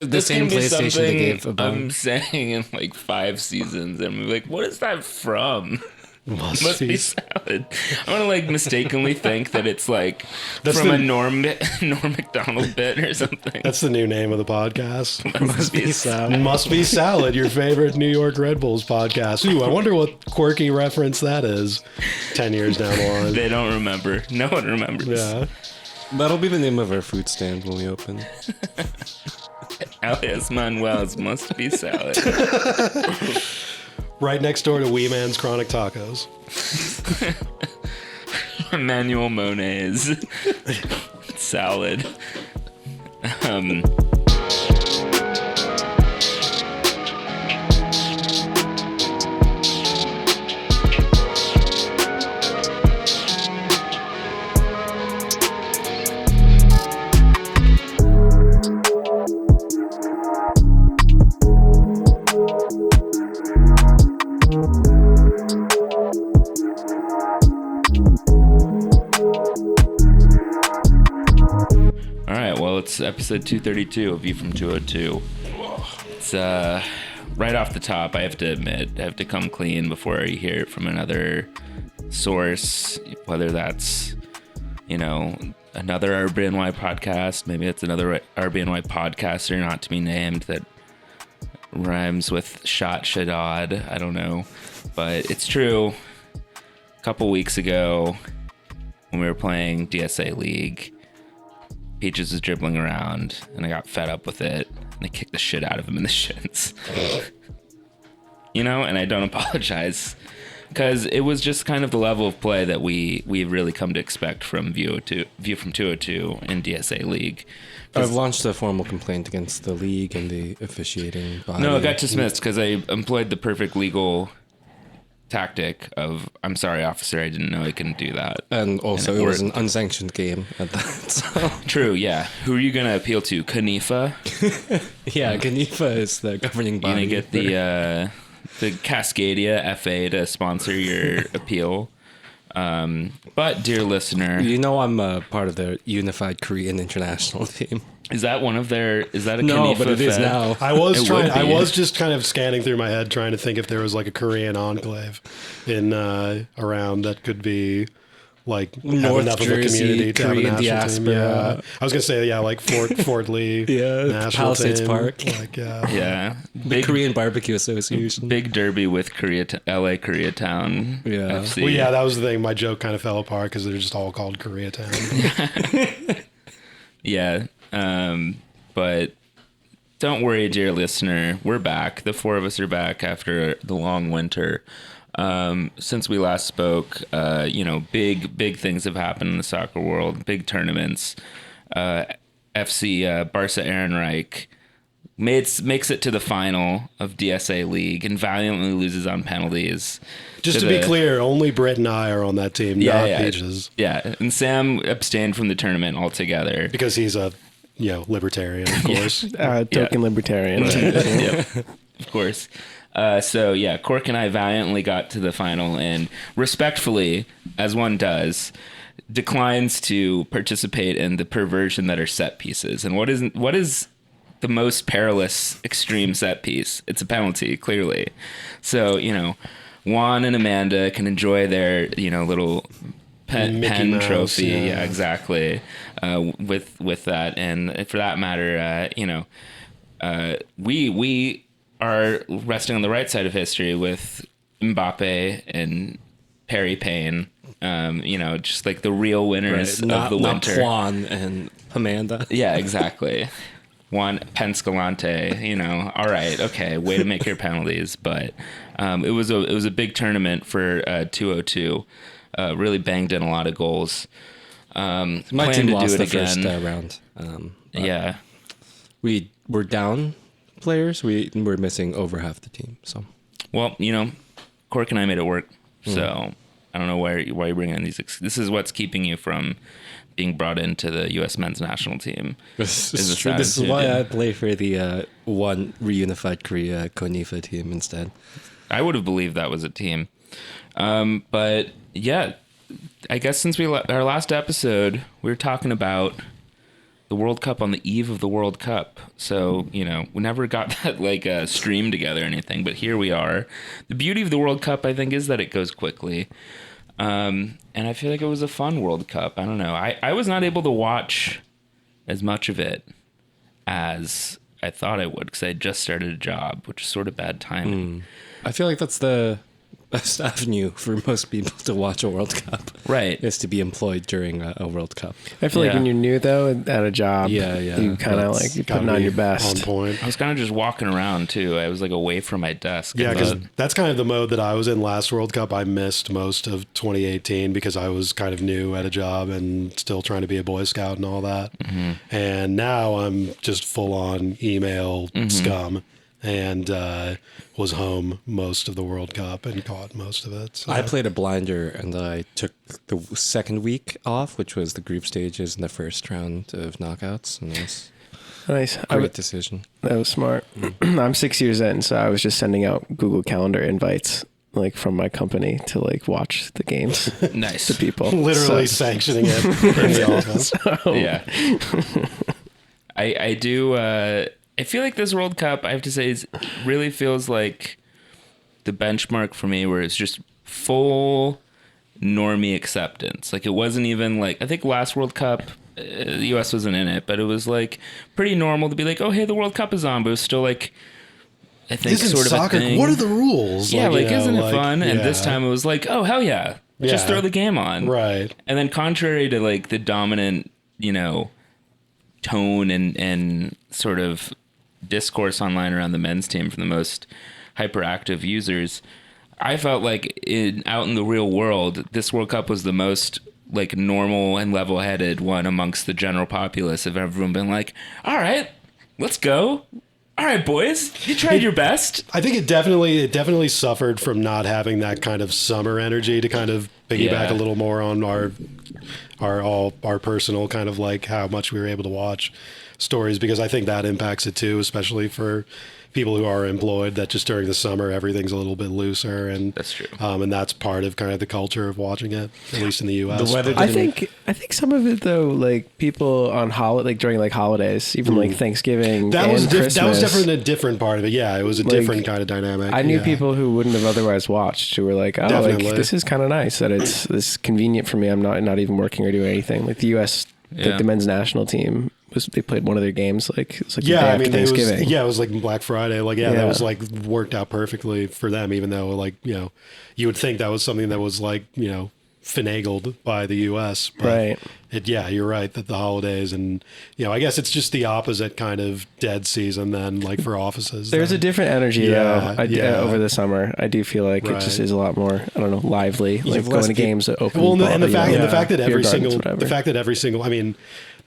The same PlayStation they gave I'm saying in like 5 seasons, and we're like, what is that from? Must be salad. I want to like mistakenly think that it's like from a Norm Macdonald bit or something. That's the new name of the podcast. Must be salad. Must be salad. Your favorite New York Red Bulls podcast. Ooh, I wonder what quirky reference that is. 10 years down the line, they don't remember. No one remembers. Yeah, that'll be the name of our food stand when we open. Alias Manuel's Must Be Salad. right next door to Wee Man's Chronic Tacos. Emmanuel Monet's salad. It's episode 232 of View from 202. It's right off the top, I have to admit, I have to come clean before you hear it from another source, whether that's, another RBNY podcast, maybe it's another RBNY podcaster not to be named that rhymes with shot shadad, I don't know, but it's true. A couple weeks ago when we were playing DSA League, Peaches was dribbling around, and I got fed up with it, and I kicked the shit out of him in the shins. And I don't apologize, because it was just kind of the level of play that we've really come to expect from View from 202 in DSA League. I've launched a formal complaint against the league and the officiating body. No, it got dismissed because I employed the perfect legal tactic of, I'm sorry, officer, I didn't know I couldn't do that. And also, it was an unsanctioned game at that. So. True, yeah. Who are you going to appeal to? Kanifa? Yeah, Kanifa is the governing body. You're going to get the Cascadia FA to sponsor your appeal. But, dear listener... I'm a part of the Unified Korean International team. Is that one of their... Is that a No, Kanifa but it is fed? now. I was just kind of scanning through my head trying to think if there was like a Korean enclave in around that could be like North have enough Jersey, of a community to Korean have a national team. diaspora. Yeah. I was gonna say like Fort Lee, national Palisades team. Park. Like, Yeah. The Korean Barbecue Association. Big derby with LA Koreatown Yeah. FC. Well, yeah, that was the thing. My joke kind of fell apart because they're just all called Koreatown. Yeah. But don't worry, dear listener. We're back. The four of us are back after the long winter. Since we last spoke, big things have happened in the soccer world. Big tournaments. FC Barca Ehrenreich makes it to the final of DSA League and valiantly loses on penalties. Just to be clear, only Brit and I are on that team, not Peaches. Yeah, and Sam abstained from the tournament altogether. Because he's a libertarian, of course. Token libertarian. Yep, of course. Cork and I valiantly got to the final and respectfully, as one does, declines to participate in the perversion that are set pieces. And what is the most perilous extreme set piece? It's a penalty, clearly. So, Juan and Amanda can enjoy their, little pen Mouse, trophy. yeah. Yeah, exactly. With that. And for that matter, we are resting on the right side of history with Mbappe and Perry Payne, just like the real winners of the winter. Not Juan and Amanda. Yeah, exactly. Juan Penscalante, all right, okay, way to make your penalties. But it was a big tournament for 202. Really banged in a lot of goals. My team lost the first round. Yeah. We were down players. We were missing over half the team. So, well, Cork and I made it work. So I don't know why you're bringing in these. This is what's keeping you from being brought into the U.S. men's national team. This is true. This is why I play for the one reunified Korea Konifa team instead. I would have believed that was a team. But yeah, I guess since our last episode, we were talking about the World Cup on the eve of the World Cup. So, we never got that like stream together or anything, but here we are. The beauty of the World Cup, I think, is that it goes quickly. And I feel like it was a fun World Cup. I don't know. I was not able to watch as much of it as I thought I would because I had just started a job, which is sort of bad timing. I feel like that's the best avenue for most people to watch a World Cup. Right. Is to be employed during a World Cup. I feel like when you're new, though, at a job, you kind of like, you're putting on your best. On point. I was kind of just walking around, too. I was like away from my desk. Yeah, because that's kind of the mode that I was in last World Cup. I missed most of 2018 because I was kind of new at a job and still trying to be a Boy Scout and all that. Mm-hmm. And now I'm just full on email scum. And was home most of the World Cup and caught most of it. So. I played a blinder and I took the second week off, which was the group stages and the first round of knockouts. And it was nice. Great decision. That was smart. I'm 6 years in, so I was just sending out Google Calendar invites like from my company to like watch the games. Nice. To people. Literally sanctioning it in the office. Yeah. I do... I feel like this World Cup, I have to say, really feels like the benchmark for me where it's just full normie acceptance. Like, it wasn't even like, I think last World Cup, the U.S. wasn't in it, but it was like pretty normal to be like, oh, hey, the World Cup is on, but it was still like, I think isn't sort of soccer, a thing. What are the rules? Yeah, isn't it fun? And this time it was like, oh, hell yeah. Just throw the game on. Right. And then contrary to like the dominant, tone and sort of discourse online around the men's team from the most hyperactive users, I felt like out in the real world, this World Cup was the most like normal and level-headed one amongst the general populace of everyone being like, all right, let's go. All right, boys, you tried your best. I think it definitely suffered from not having that kind of summer energy to kind of piggyback a little more on our personal kind of like how much we were able to watch stories, because I think that impacts it too, especially for people who are employed, that just during the summer everything's a little bit looser, and that's true. And that's part of kind of the culture of watching it, at least in the U.S. The weather. I think some of it though, like people on like during like holidays, even like Thanksgiving, that was Christmas, that was definitely a different part of it. Yeah, it was a different kind of dynamic. I knew people who wouldn't have otherwise watched who were like, oh, Definitely. like this is kind of nice that it's this convenient for me. I'm not even working or doing anything. Like the U.S. like the men's national team. They played one of their games like the day after Thanksgiving. It was like Black Friday. Like that was like worked out perfectly for them, even though like you would think that was something that was like finagled by the U.S. But right. You're right that the holidays and I guess it's just the opposite kind of dead season then, like for offices. There's a different energy over the summer. I do feel like it just is a lot more lively. Like going to games that open. Well, and the fact that every gardens, single I mean.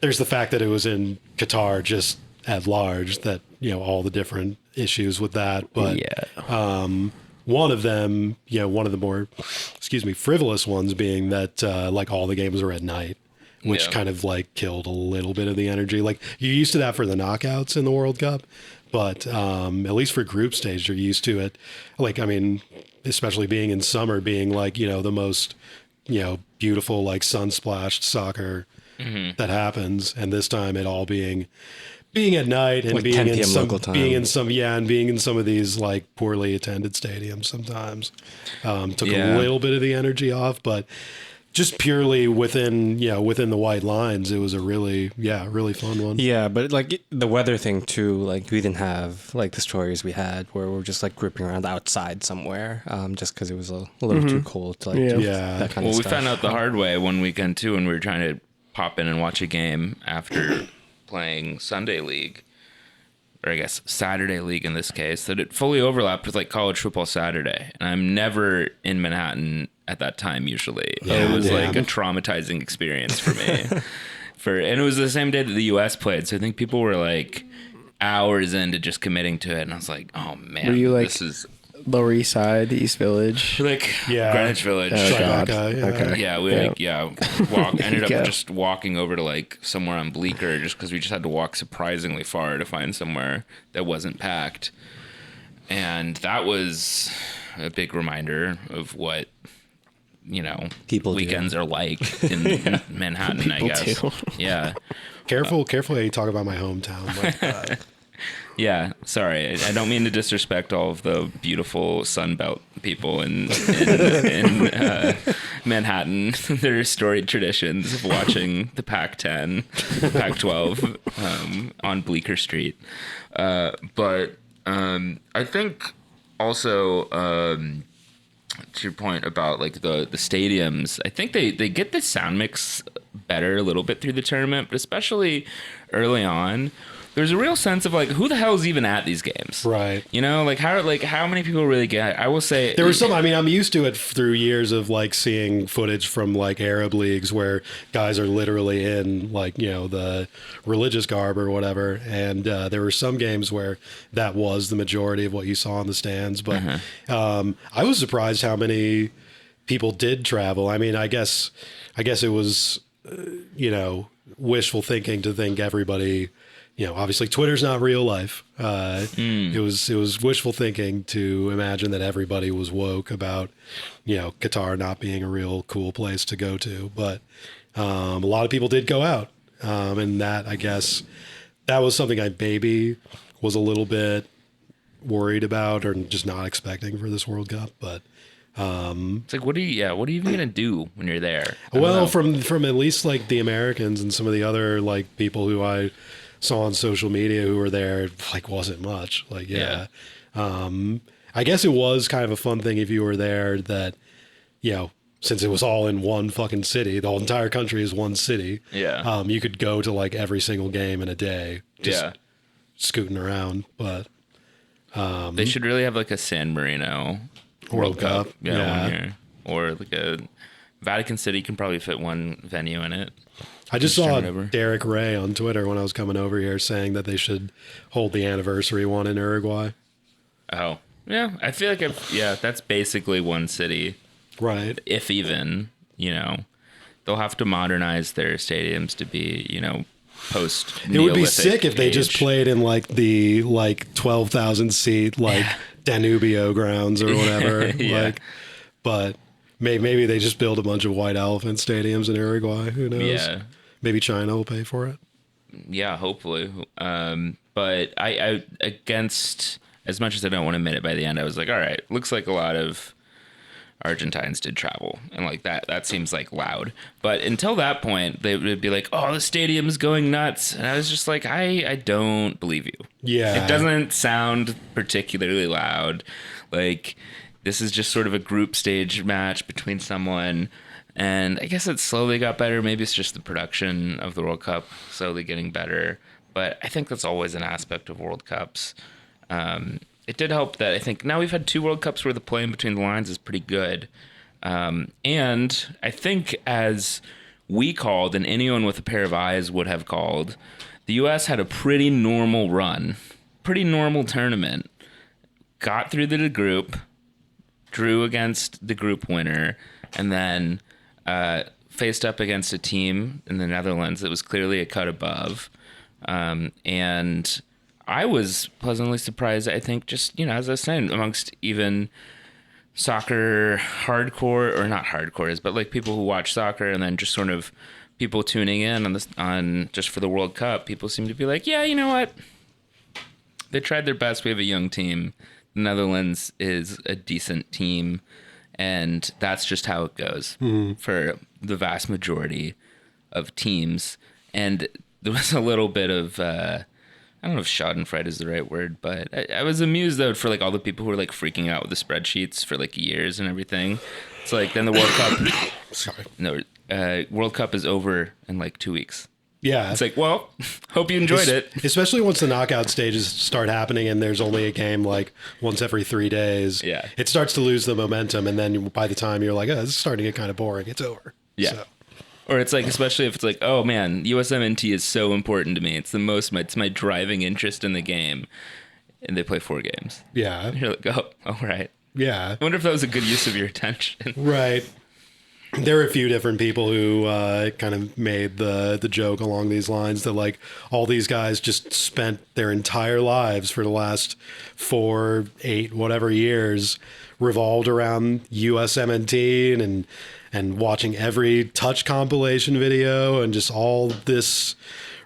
There's the fact that it was in Qatar just at large, that, all the different issues with that. But one of them, one of the more, frivolous ones being that like all the games were at night, which kind of like killed a little bit of the energy. Like you're used to that for the knockouts in the World Cup, but at least for group stage, you're used to it. Like, I mean, especially being in summer, being like, the most, beautiful, like sun-splashed soccer that happens, and this time it all being at night and like being in some of these like poorly attended stadiums sometimes took a little bit of the energy off, but just purely within the white lines, it was a really fun one. Yeah, but like the weather thing too, like we didn't have like the stories we had where we're just like gripping around outside somewhere, just because it was a little too cold to like do that kind of stuff. We found out the hard way one weekend too when we were trying to pop in and watch a game after playing Sunday League, or I guess Saturday League in this case, that it fully overlapped with like college football Saturday. And I'm never in Manhattan at that time usually. It was like a traumatizing experience for me. And it was the same day that the US played. So I think people were like hours into just committing to it. And I was like, oh man, were you like this is Lower East Side, East Village, like Greenwich Village. Oh, God. Okay. Yeah, we ended up just walking over to like somewhere on Bleecker, just because we just had to walk surprisingly far to find somewhere that wasn't packed, and that was a big reminder of what people weekends are like in Manhattan, I guess. Do. Yeah. Careful how you talk about my hometown like that. Yeah, sorry. I don't mean to disrespect all of the beautiful Sunbelt people in Manhattan. Their storied traditions of watching the Pac-10, Pac-12 on Bleecker Street. But I think also, to your point about like the stadiums, I think they get the sound mix better a little bit through the tournament, but especially early on. There's a real sense of like, who the hell is even at these games? Right. Like how many people really get, I will say there was some, I'm used to it through years of like seeing footage from like Arab leagues where guys are literally in like, the religious garb or whatever. And there were some games where that was the majority of what you saw in the stands. But I was surprised how many people did travel. I guess it was, wishful thinking to think everybody, obviously Twitter's not real life. It was wishful thinking to imagine that everybody was woke about, Qatar not being a real cool place to go to. But a lot of people did go out. And that, I guess, that was something I maybe was a little bit worried about or just not expecting for this World Cup. But it's like, what are you even gonna do when you're there? Well, from at least like the Americans and some of the other like people who I saw on social media who were there, like wasn't much. Like, yeah. I guess it was kind of a fun thing if you were there that, since it was all in one fucking city, the whole entire country is one city. Yeah. You could go to like every single game in a day, just scooting around. But they should really have like a San Marino World Cup. Yeah. 1 year. Or like a Vatican City can probably fit one venue in it. I just saw Derek Ray on Twitter when I was coming over here saying that they should hold the anniversary one in Uruguay. Oh, yeah. I feel like that's basically one city. Right. If even, they'll have to modernize their stadiums to be, post. It would be sick if they just played in like the 12,000 seat Danubio grounds or whatever. Yeah. But maybe they just build a bunch of white elephant stadiums in Uruguay. Who knows? Yeah. Maybe China will pay for it. Yeah, hopefully. But I against, as much as I don't want to admit it, by the end I was like, all right, looks like a lot of Argentines did travel, and like that seems like loud. But until that point, they would be like, oh, the stadium's going nuts, and I was just like, I don't believe you. Yeah, it doesn't sound particularly loud. Like, this is just sort of a group stage match between someone, and I guess it slowly got better. Maybe it's just the production of the World Cup slowly getting better, but I think that's always an aspect of World Cups. It did help that I think now we've had 2 World Cups where the play in between the lines is pretty good. And I think, as we called, and anyone with a pair of eyes would have called, the U.S. had a pretty normal run, pretty normal tournament, got through the group, drew against the group winner, and then faced up against a team in the Netherlands that was clearly a cut above. And I was pleasantly surprised, I think, just, as I was saying, amongst even soccer hardcore, or not hardcores, but like people who watch soccer, and then just sort of people tuning in on just for the World Cup, people seem to be like, yeah, you know what? They tried their best. We have a young team. The Netherlands is a decent team, and that's just how it goes for the vast majority of teams. And there was a little bit of, I don't know if schadenfreude is the right word, but I was amused, though, for like all the people who were like freaking out with the spreadsheets for like years and everything. It's like, then the World Cup, World Cup is over in like 2 weeks. Yeah. It's like, well, hope you enjoyed it. Especially once the knockout stages start happening and there's only a game like once every 3 days. Yeah. It starts to lose the momentum. And then by the time you're like, oh, this is starting to get kind of boring, it's over. Yeah. So. Or it's like, especially if it's like, oh man, USMNT is so important to me. It's it's my driving interest in the game. And they play 4 games. Yeah. And you're like, oh, all right. Yeah. I wonder if that was a good use of your attention. Right. there are a few different people who kind of made the joke along these lines that like all these guys just spent their entire lives for the last 4, 8, whatever years revolved around USMNT and watching every touch compilation video and just all this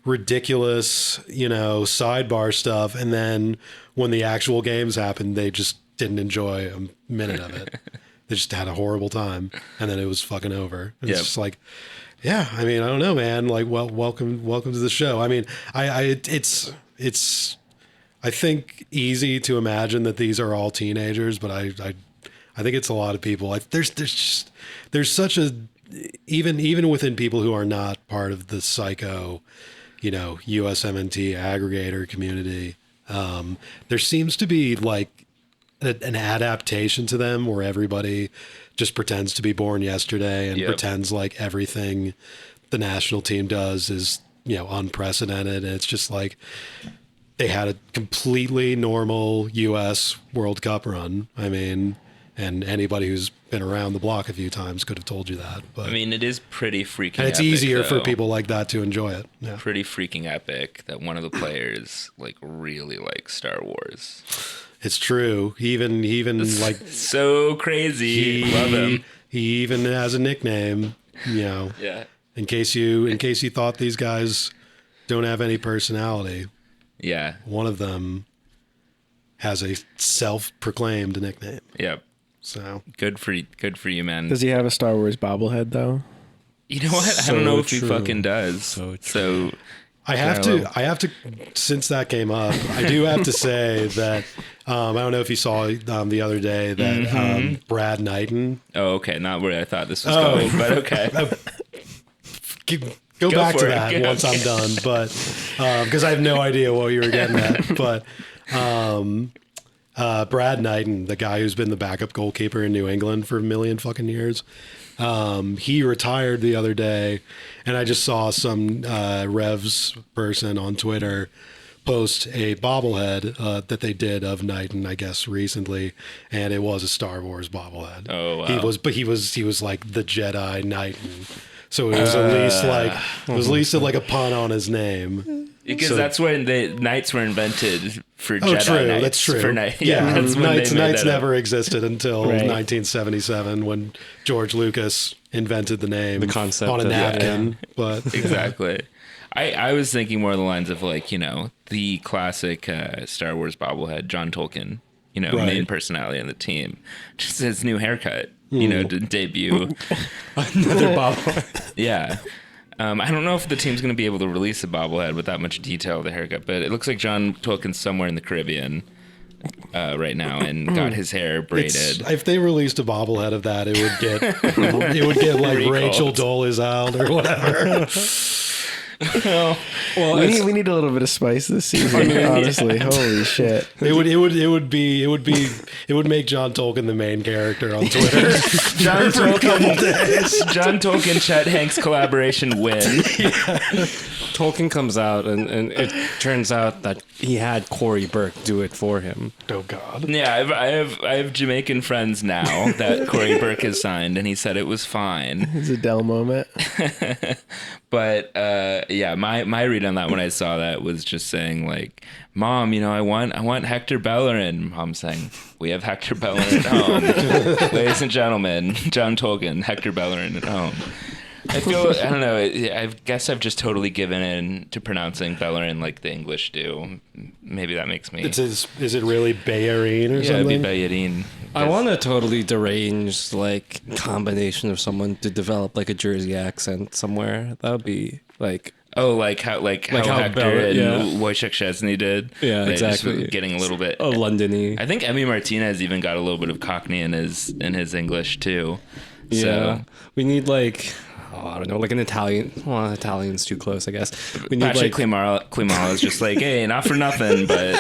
ridiculous, sidebar stuff. And then when the actual games happened, they just didn't enjoy a minute of it. They just had a horrible time, and then it was fucking over. It's just like, yeah, I mean, I don't know, man. Like, well, welcome to the show. I mean, it's I think easy to imagine that these are all teenagers, but I think it's a lot of people. There's such a even within people who are not part of the psycho, USMNT aggregator community, there seems to be like an adaptation to them where everybody just pretends to be born yesterday and pretends like everything the national team does is, unprecedented. And it's just like they had a completely normal US World Cup run. I mean, and anybody who's been around the block a few times could have told you that. But I mean, it is pretty freaking and it's epic, easier though. for people like that to enjoy it. Yeah. Pretty freaking epic that one of the players like really likes Star Wars. It's true. He even like so crazy. Love him. He even has a nickname, Yeah. in case you thought these guys don't have any personality. Yeah. One of them has a self-proclaimed nickname. Yep. So Good for you, man. Does he have a Star Wars bobblehead though? You know what? I don't know if he fucking does. So I have to, since that came up, I do have to say that, I don't know if you saw the other day that Brad Knighton. Oh, okay. Not where I thought this was going, but okay. Go back to for it. that Go. once I'm done, but because I have no idea what you were getting at. But Brad Knighton, the guy who's been the backup goalkeeper in New England for a million fucking years, he retired the other day, and I just saw some Revs person on Twitter post a bobblehead that they did of Knighton, I guess recently, and it was a Star Wars bobblehead. Oh, wow. He was like the Jedi Knighton, so it was at least like a pun on his name. Because that's when the knights were invented for Jedi true. Knights. That's true. For that's when Knights they made that never up. existed until 1977 when George Lucas invented the name, The concept on a of it, napkin. But Exactly. I was thinking more along the lines of like, the classic Star Wars bobblehead, John Tolkien, main personality on the team. Just his new haircut, to debut. Another bobblehead. Yeah. I don't know if the team's going to be able to release a bobblehead with that much detail of the haircut, but it looks like John Tolkien's somewhere in the Caribbean right now and got his hair braided. if they released a bobblehead of that, it would get like Recalled. Rachel Dolezal or whatever. Well, We need a little bit of spice this season. Honestly, holy shit! It would make John Tolkien the main character on Twitter. John Tolkien, Chet Hanks collaboration win. Tolkien comes out and it turns out that he had Corey Burke do it for him. Oh God. Yeah, I have Jamaican friends now that Corey Burke has signed, and he said it was fine. It's a Dell moment. But my read on that when I saw that was just saying like, Mom, I want Hector Bellerin. Mom saying, we have Hector Bellerin at home. Ladies and gentlemen, John Tolkien, Hector Bellerin at home. I don't know. I guess I've just totally given in to pronouncing Bellerin like the English do. Maybe that makes me. Is it really Bellerin or Yeah, something? it'd be Bellerin. I want a totally deranged like combination of someone to develop like a Jersey accent somewhere. That would be like. Oh, like how Hector and Wojciech Szczesny did. Yeah, They exactly. Just getting a little bit. Oh, Londony. I think Emmy Martinez even got a little bit of Cockney in his English too. Yeah, So we need like. Oh, I don't know, like an Italian. Well, Italian's too close, I guess. We need Patrick like Klimala is just like, hey, not for nothing, but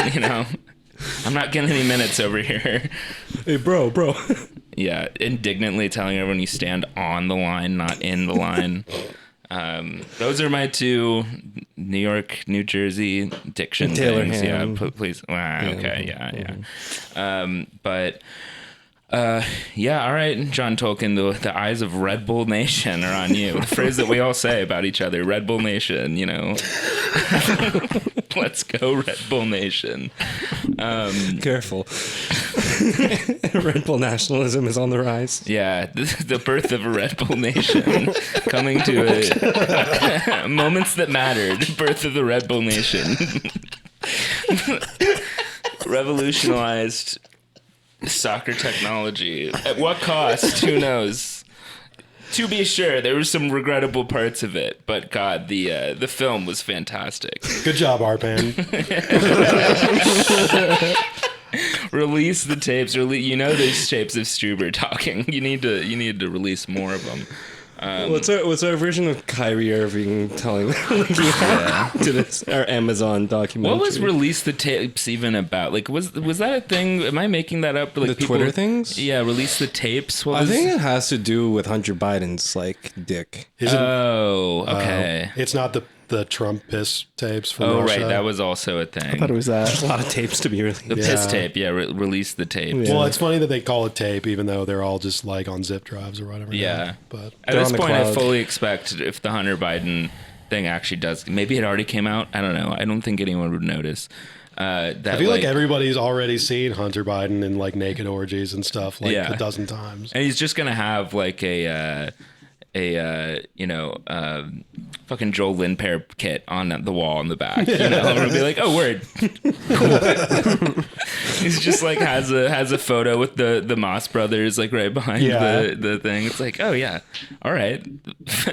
I'm not getting any minutes over here. hey, bro. Yeah, indignantly telling everyone you stand on the line, not in the line. Those are my two New York, New Jersey diction Taylor things. Ham. Yeah, please. Wow, okay, yeah. But Yeah, all right, John Tolkien, the eyes of Red Bull Nation are on you. The phrase that we all say about each other, Red Bull Nation, you know. Let's go, Red Bull Nation. Careful. Red Bull nationalism is on the rise. Yeah, the birth of a Red Bull Nation coming to moments that mattered. Birth of the Red Bull Nation. Revolutionized soccer technology. At what cost? Who knows? To be sure, there were some regrettable parts of it, but God, the film was fantastic. Good job, Arpan. Release the tapes. You know, there's tapes of Stuber talking. You need to release more of them. What's our version of Kyrie Irving telling to this our Amazon documentary? What was Release the Tapes even about? Like, was that a thing? Am I making that up? Like the Twitter things? Yeah, Release the Tapes. I think it has to do with Hunter Biden's like dick. Okay. It's not the Trump piss tapes from Right, Russia. that was also a thing. I thought it was that. There's a lot of tapes to be released. The piss tape, Release the Tape. Yeah. Well, it's funny that they call it tape, even though they're all just like on zip drives or whatever. Yeah. Now. But At this point, I cloud. fully expect if the Hunter Biden thing actually does, maybe it already came out. I don't know. I don't think anyone would notice. That I feel like everybody's already seen Hunter Biden in like naked orgies and stuff like a dozen times. And he's just gonna have like a fucking Joel Lindpair kit on the wall in the back. You know, and we'll be like, oh, word. He's just like has a photo with the Moss brothers like right behind the thing. It's like, oh yeah, all right,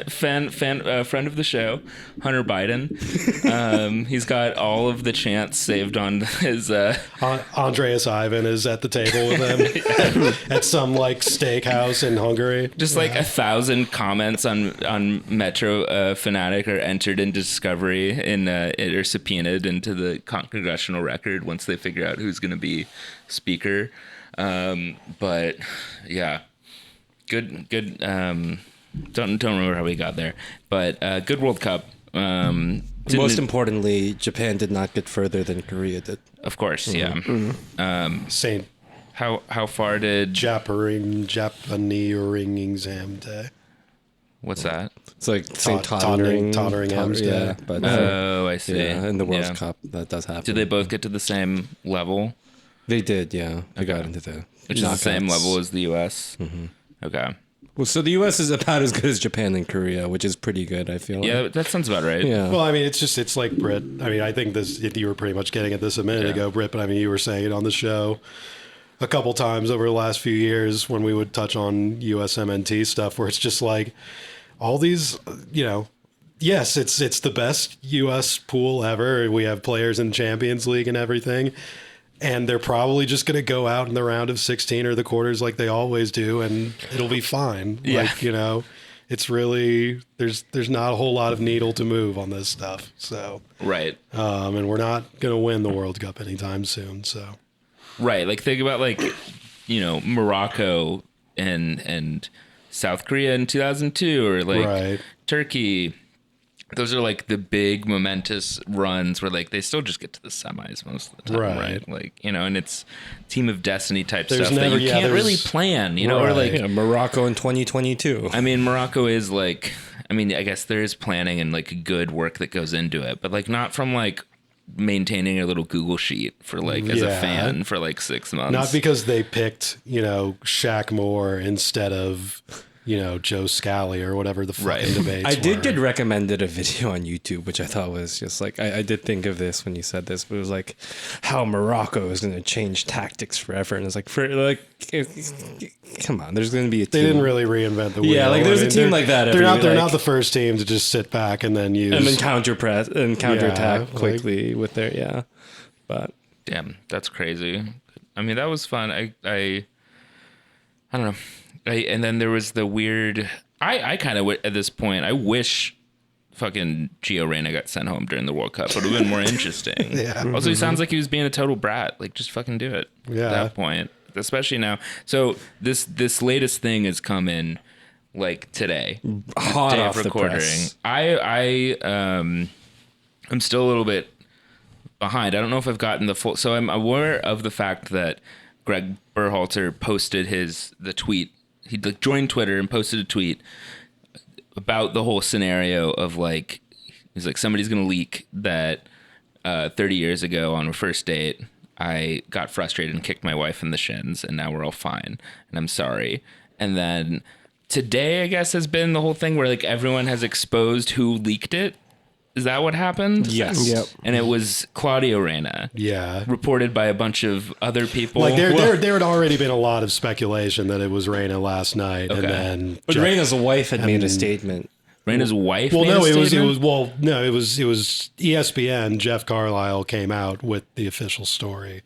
friend of the show, Hunter Biden. He's got all of the chants saved on his. Andreas Ivan is at the table with him at some like steakhouse in Hungary. Just like 1,000 comments on Metro Fanatic are entered into Discovery or subpoenaed into the Congressional Record once they figure out who's going to be speaker. But yeah, good. Don't remember how we got there, but good World Cup. Most importantly, Japan did not get further than Korea did. Of course, yeah. Saint How far did Japaning exam day. What's that? It's like St. Tottering Hymns Day. Yeah, but I see. yeah, in the World Cup that does happen. Did they both get to the same level? They did, yeah. They got into the Which is the same level as the U.S. Mm-hmm. Okay. Well, so the U.S. is about as good as Japan and Korea, which is pretty good, I feel. Yeah, that sounds about right. Yeah. Well, I mean, it's like Brit. I mean, I think you were pretty much getting at this a minute ago, Brit, but I mean, you were saying it on the show a couple times over the last few years when we would touch on USMNT stuff, where it's just like all these, yes, it's the best U.S. pool ever. We have players in Champions League and everything. And they're probably just going to go out in the round of 16 or the quarters like they always do, and it'll be fine. Yeah. Like, it's really, there's not a whole lot of needle to move on this stuff. So, Right. And we're not going to win the World Cup anytime soon. So, Right. Like, think about, Morocco and South Korea in 2002, or right. Turkey. Those are like the big momentous runs where like they still just get to the semis most of the time, right? Like, and it's team of destiny type stuff that you can't really plan, or like Morocco in 2022. I mean, Morocco is like, I guess there is planning and like good work that goes into it, but like not from like maintaining a little Google sheet for like as a fan for like 6 months. Not because they picked, Shaq Moore instead of Joe Scally or whatever the fucking debates I did were. get recommended a video on YouTube, which I thought was just like, I did think of this when you said this, but it was like how Morocco is going to change tactics forever. And it's like, come on, there's going to be a team. They didn't really reinvent the wheel. Yeah, like there's a team like that. They're not the first team to just sit back and then use. And then counterattack quickly with their, but. Damn, that's crazy. I mean, that was fun. I don't know. And then there was the weird. I kind of at this point, I wish fucking Gio Reyna got sent home during the World Cup. It would have been more interesting. Yeah. Also, he sounds like he was being a total brat. Like, just fucking do it. Yeah. At that point, especially now. So this latest thing has come in like today, hot day off of the recording. press. I'm still a little bit behind. I don't know if I've gotten the full. So I'm aware of the fact that Greg Berhalter posted the tweet. He joined Twitter and posted a tweet about the whole scenario of like, he's like, somebody's going to leak that 30 years ago on a first date, I got frustrated and kicked my wife in the shins, and now we're all fine, and I'm sorry. And then today, I guess, has been the whole thing where like everyone has exposed who leaked it. Is that what happened? Yes. Yep. And it was Claudio Reyna. Yeah. Reported by a bunch of other people. Like there had already been a lot of speculation that it was Reyna last night, Okay. and then But Reyna's wife had made a statement. Reyna's wife. Well, made no, a it was statement? ESPN. Jeff Carlisle came out with the official story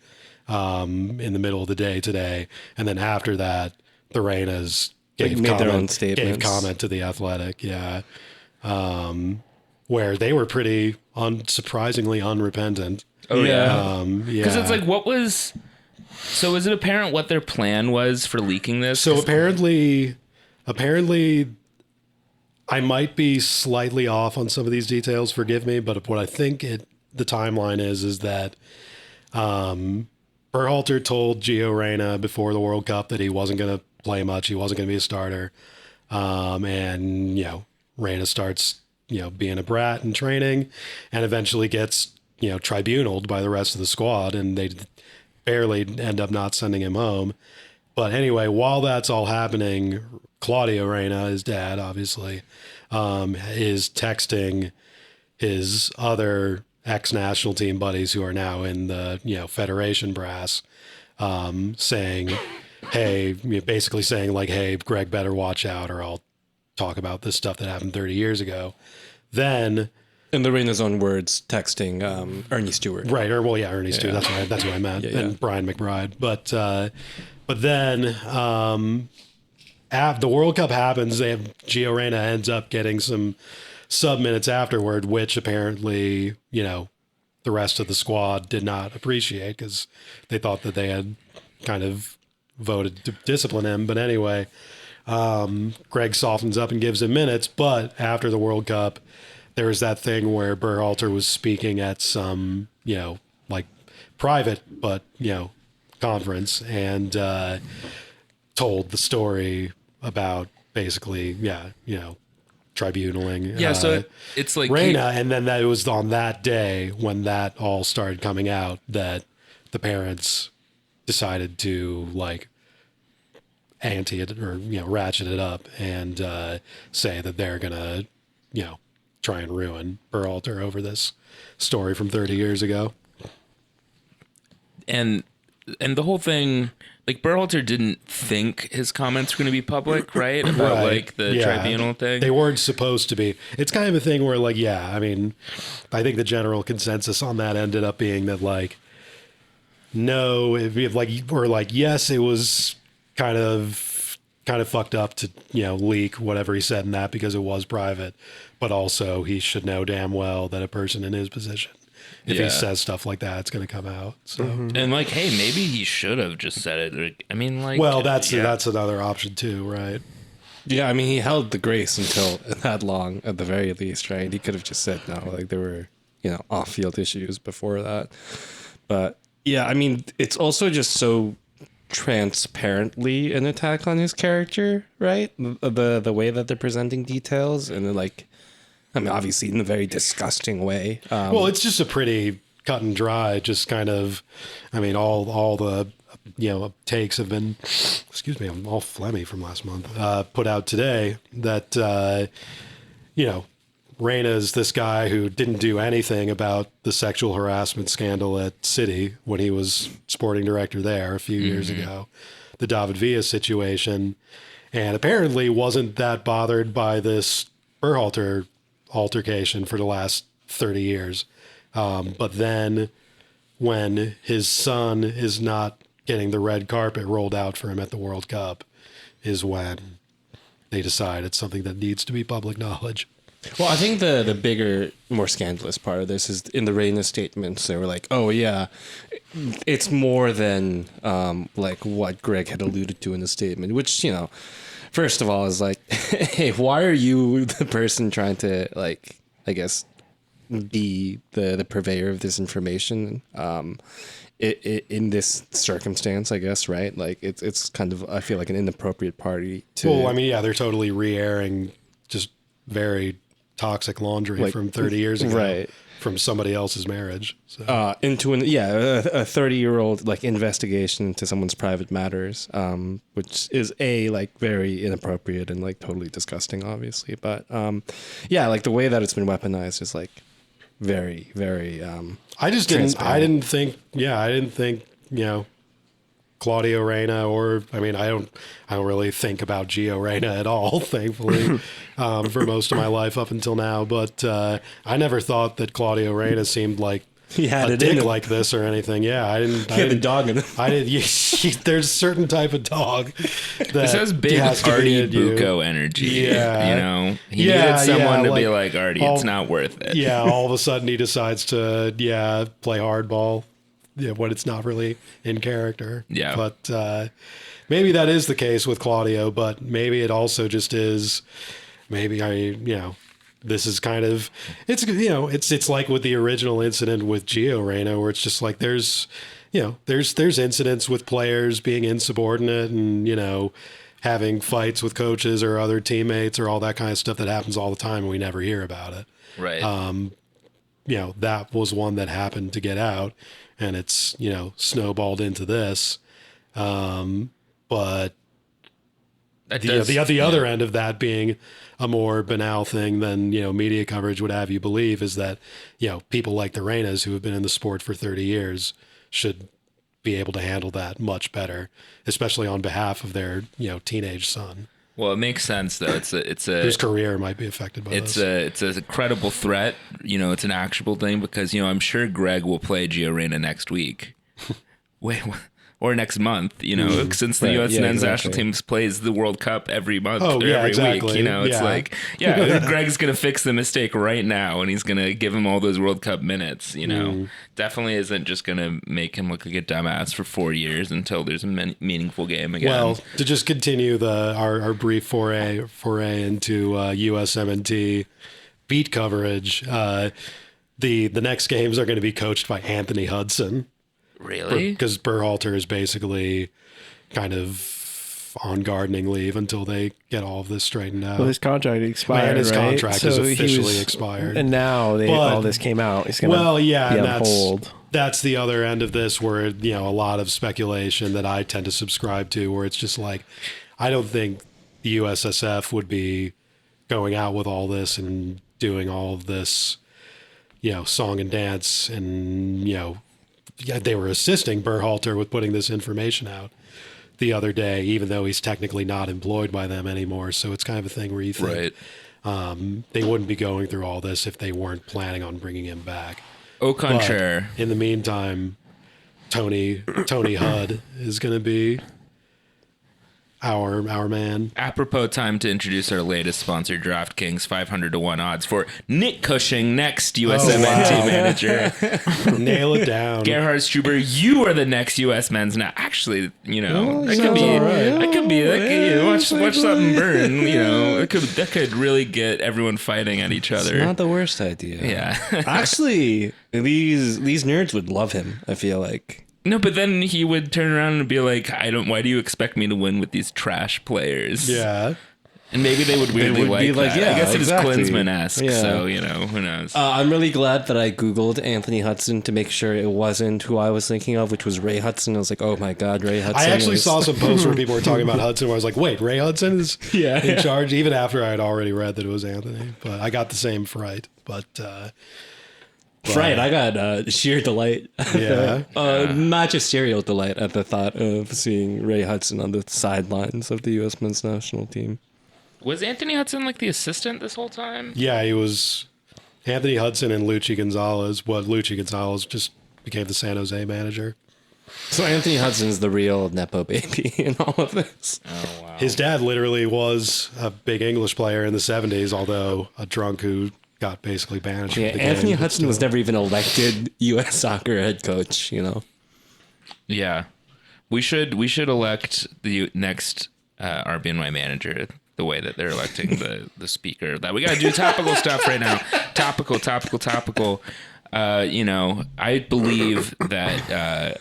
in the middle of the day today, and then after that, the Reynas gave made their own statements. Gave comment to the Athletic, yeah, where they were pretty surprisingly unrepentant. Oh yeah. Because it's like, what was? So is it apparent what their plan was for leaking this? So apparently, I might be slightly off on some of these details. Forgive me, but what I think the timeline is that Berhalter told Gio Reyna before the World Cup that he wasn't going to play much. He wasn't going to be a starter, and Reyna starts being a brat in training, and eventually gets tribunaled by the rest of the squad, and they barely end up not sending him home. But anyway, while that's all happening, Claudio Reyna, his dad, obviously, is texting his other ex-national team buddies who are now in the Federation brass, saying, "Hey," basically saying like, "Hey, Greg, better watch out, or I'll talk about this stuff that happened 30 years ago." Then, in the Reyna's own words, texting Ernie Stewart. right? Or well, yeah, Ernie Stewart. That's what I meant, and Brian McBride. But then the World Cup happens. Gio Reyna ends up getting some sub minutes afterward, which apparently the rest of the squad did not appreciate because they thought that they had kind of voted to discipline him. But anyway, Greg softens up and gives him minutes. But after the World Cup, there was that thing where Berhalter was speaking at some like private but conference, and told the story about basically tribunaling so it's like Reyna, and then that it was on that day when that all started coming out that the parents decided to like ante it or ratchet it up and say that they're gonna try and ruin Berhalter over this story from 30 years ago. And the whole thing, like Berhalter didn't think his comments were going to be public, right? About like the tribunal thing. They weren't supposed to be. It's kind of a thing where like, I mean, I think the general consensus on that ended up being that like, no, yes, it was kind of fucked up to, leak whatever he said in that because it was private, but also he should know damn well that a person in his position, if he says stuff like that, it's going to come out. So, and like, hey, maybe he should have just said it. Like, I mean, like, well, that's another option too, right? Yeah, I mean, he held the grace until that long, at the very least, right? He could have just said no, like there were, off-field issues before that. But yeah, I mean, it's also just so transparently an attack on his character, right? The way that they're presenting details, and like, I mean, obviously in a very disgusting way. Well, it's just a pretty cut and dry, just kind of, I mean, all the, takes have been, excuse me, I'm all phlegmy from last month, put out today that, Reyna's this guy who didn't do anything about the sexual harassment scandal at City when he was sporting director there a few years ago, the David Villa situation, and apparently wasn't that bothered by this Berhalter altercation for the last 30 years. But then when his son is not getting the red carpet rolled out for him at the World Cup is when they decide it's something that needs to be public knowledge. Well, I think the bigger, more scandalous part of this is in the Reyna statements. They were like, oh, yeah, it's more than like what Greg had alluded to in the statement, which, first of all, is like, hey, why are you the person trying to, like, I guess, be the purveyor of this information? in this circumstance, I guess, right? Like it's kind of, I feel like, an inappropriate party to. Well, I mean, yeah, they're totally re-airing just very toxic laundry from 30 years ago, right? From somebody else's marriage. So. Into a 30-year-old like investigation into someone's private matters, which is like very inappropriate and like totally disgusting, obviously. But like the way that it's been weaponized is like very, very. I didn't think, Claudio Reyna, or I mean, I don't really think about Gio Reyna at all, thankfully, for most of my life up until now. But I never thought that Claudio Reyna seemed like he had a dick like this or anything. Yeah, I didn't. He had the dog in him. There's a certain type of dog that this has big Artie Bucco energy. Yeah, he needed someone to be like, Artie, it's not worth it. Yeah, all of a sudden he decides to play hardball. Yeah, when it's not really in character. Yeah. But maybe that is the case with Claudio, but maybe it also just is, this is kind of, it's like with the original incident with Gio Reyna, where it's just like there's incidents with players being insubordinate and, having fights with coaches or other teammates or all that kind of stuff that happens all the time and we never hear about it. Right. That was one that happened to get out. And it's, snowballed into this. But the other end of that being a more banal thing than, media coverage would have you believe is that, people like the Reynas who have been in the sport for 30 years should be able to handle that much better, especially on behalf of their, teenage son. Well, it makes sense though. It's a whose career might be affected by this. It's a credible threat. It's an actionable thing because I'm sure Greg will play Gio Reyna next week. Wait, or next month, since the U.S. men's national team plays the World Cup every month or every week, it's like, Greg's going to fix the mistake right now and he's going to give him all those World Cup minutes, Definitely isn't just going to make him look like a dumbass for 4 years until there's a meaningful game again. Well, to just continue our brief foray into USMNT beat coverage, the next games are going to be coached by Anthony Hudson. Really? Because Berhalter is basically kind of on gardening leave until they get all of this straightened out. Well, his contract expired, and his right? contract is officially expired. And now all this came out. He's gonna be on hold. That's the other end of this where, a lot of speculation that I tend to subscribe to, where it's just like, I don't think the USSF would be going out with all this and doing all of this, song and dance and, they were assisting Berhalter with putting this information out the other day, even though he's technically not employed by them anymore. So it's kind of a thing where you think they wouldn't be going through all this if they weren't planning on bringing him back. Au contraire. In the meantime, Tony Hud is going to be our man. Apropos time to introduce our latest sponsor, DraftKings, 500 to 1 odds for Nick Cushing, next USMNT manager. Nail it down. Gerhard Struber, you are the next US men's now. Actually, that could be watch something burn. That could really get everyone fighting at each other. It's not the worst idea. Yeah. Actually, these nerds would love him, I feel like. No, but then he would turn around and be like, why do you expect me to win with these trash players? Yeah. And maybe they would weirdly like that. Yeah, I guess exactly. It is Klinsmann-esque, so, who knows. I'm really glad that I Googled Anthony Hudson to make sure it wasn't who I was thinking of, which was Ray Hudson. I was like, oh my God, Ray Hudson. I actually saw some posts where people were talking about Hudson where I was like, wait, Ray Hudson is in charge, even after I had already read that it was Anthony. But I got the same fright. Right, I got sheer delight. Yeah. Not just serial delight at the thought of seeing Ray Hudson on the sidelines of the U.S. men's national team. Was Anthony Hudson like the assistant this whole time? Yeah, he was Anthony Hudson and Luchi Gonzalez. Luchi Gonzalez just became the San Jose manager. So Anthony Hudson's the real Nepo baby in all of this. Oh, wow. His dad literally was a big English player in the 70s, although a drunk who got basically banished. Yeah, from the Anthony game, Hudson was never even elected U.S. soccer head coach, Yeah. We should elect the next RBNY manager the way that they're electing the speaker. That we got to do topical stuff right now. Topical. I believe that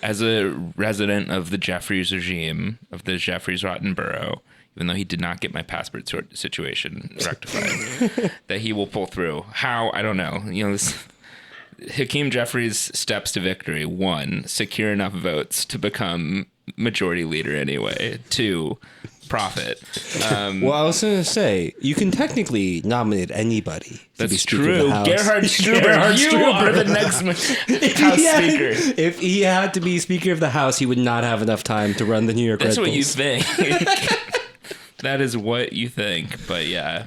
as a resident of the Jeffries regime, of the Jeffries Rotten Borough, even though he did not get my passport situation rectified, that he will pull through. How? I don't know. Hakeem Jeffries' steps to victory: 1, secure enough votes to become majority leader anyway. 2, profit. Well, I was going to say, you can technically nominate anybody. That's true. Gerhard Struber, you are the next House Speaker. If he had to be Speaker of the House, he would not have enough time to run the New York Red Bulls. That's what you think. That is what you think. But yeah.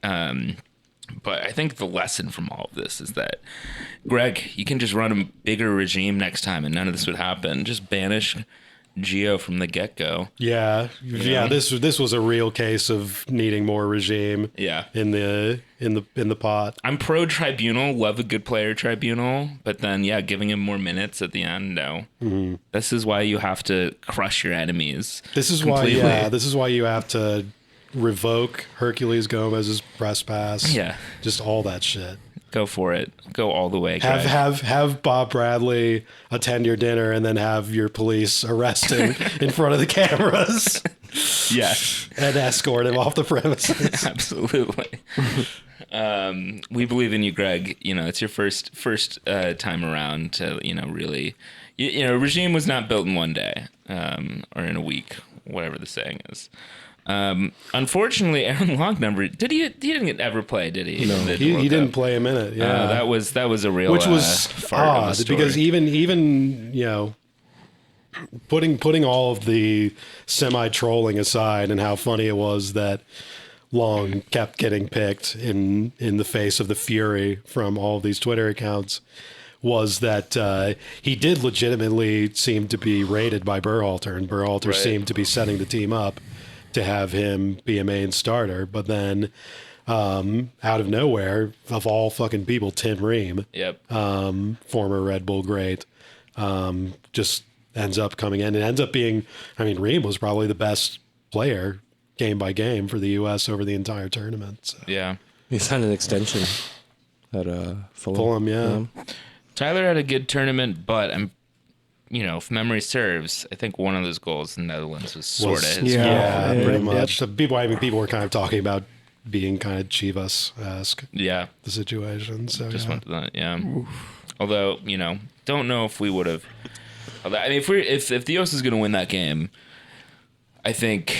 But I think the lesson from all of this is that, Greg, you can just run a bigger regime next time and none of this would happen. Just banish Gio from the get-go. Yeah. This was a real case of needing more regime. Yeah. In the pot. I'm pro tribunal, love a good player tribunal, but then giving him more minutes at the end. No. Mm-hmm. This is why you have to crush your enemies. This is completely. This is why you have to revoke Hercules Gomez's press pass. Yeah. Just all that shit. Go for it. Go all the way. Greg. Have Bob Bradley attend your dinner and then have your police arrest him in front of the cameras. Yeah. And escort him off the premises. Absolutely. We believe in you, Greg. It's your first time around to, really, regime was not built in one day, or in a week, whatever the saying is. Unfortunately, Aaron Longnumber he didn't ever play, did he? No, he didn't play a minute. Yeah, that was a real, which was odd because even putting all of the semi-trolling aside and how funny it was that Long kept getting picked in the face of the fury from all of these Twitter accounts, was that he did legitimately seem to be rated by Berhalter, and Berhalter seemed to be setting the team up to have him be a main starter. But then out of nowhere, of all fucking people, Tim Ream, former Red Bull great, just ends up coming in and ends up being, Ream was probably the best player game by game for the U.S. over the entire tournament. So. Yeah. He signed an extension at Fulham. Yeah. Tyler had a good tournament, but if memory serves, I think one of those goals in the Netherlands was sort of his fault. Yeah, pretty much. So people were kind of talking about being kind of Chivas-esque. Yeah. The situation. So just went to that. Yeah. Oof. Although, don't know if we would have. If the US is going to win that game, I think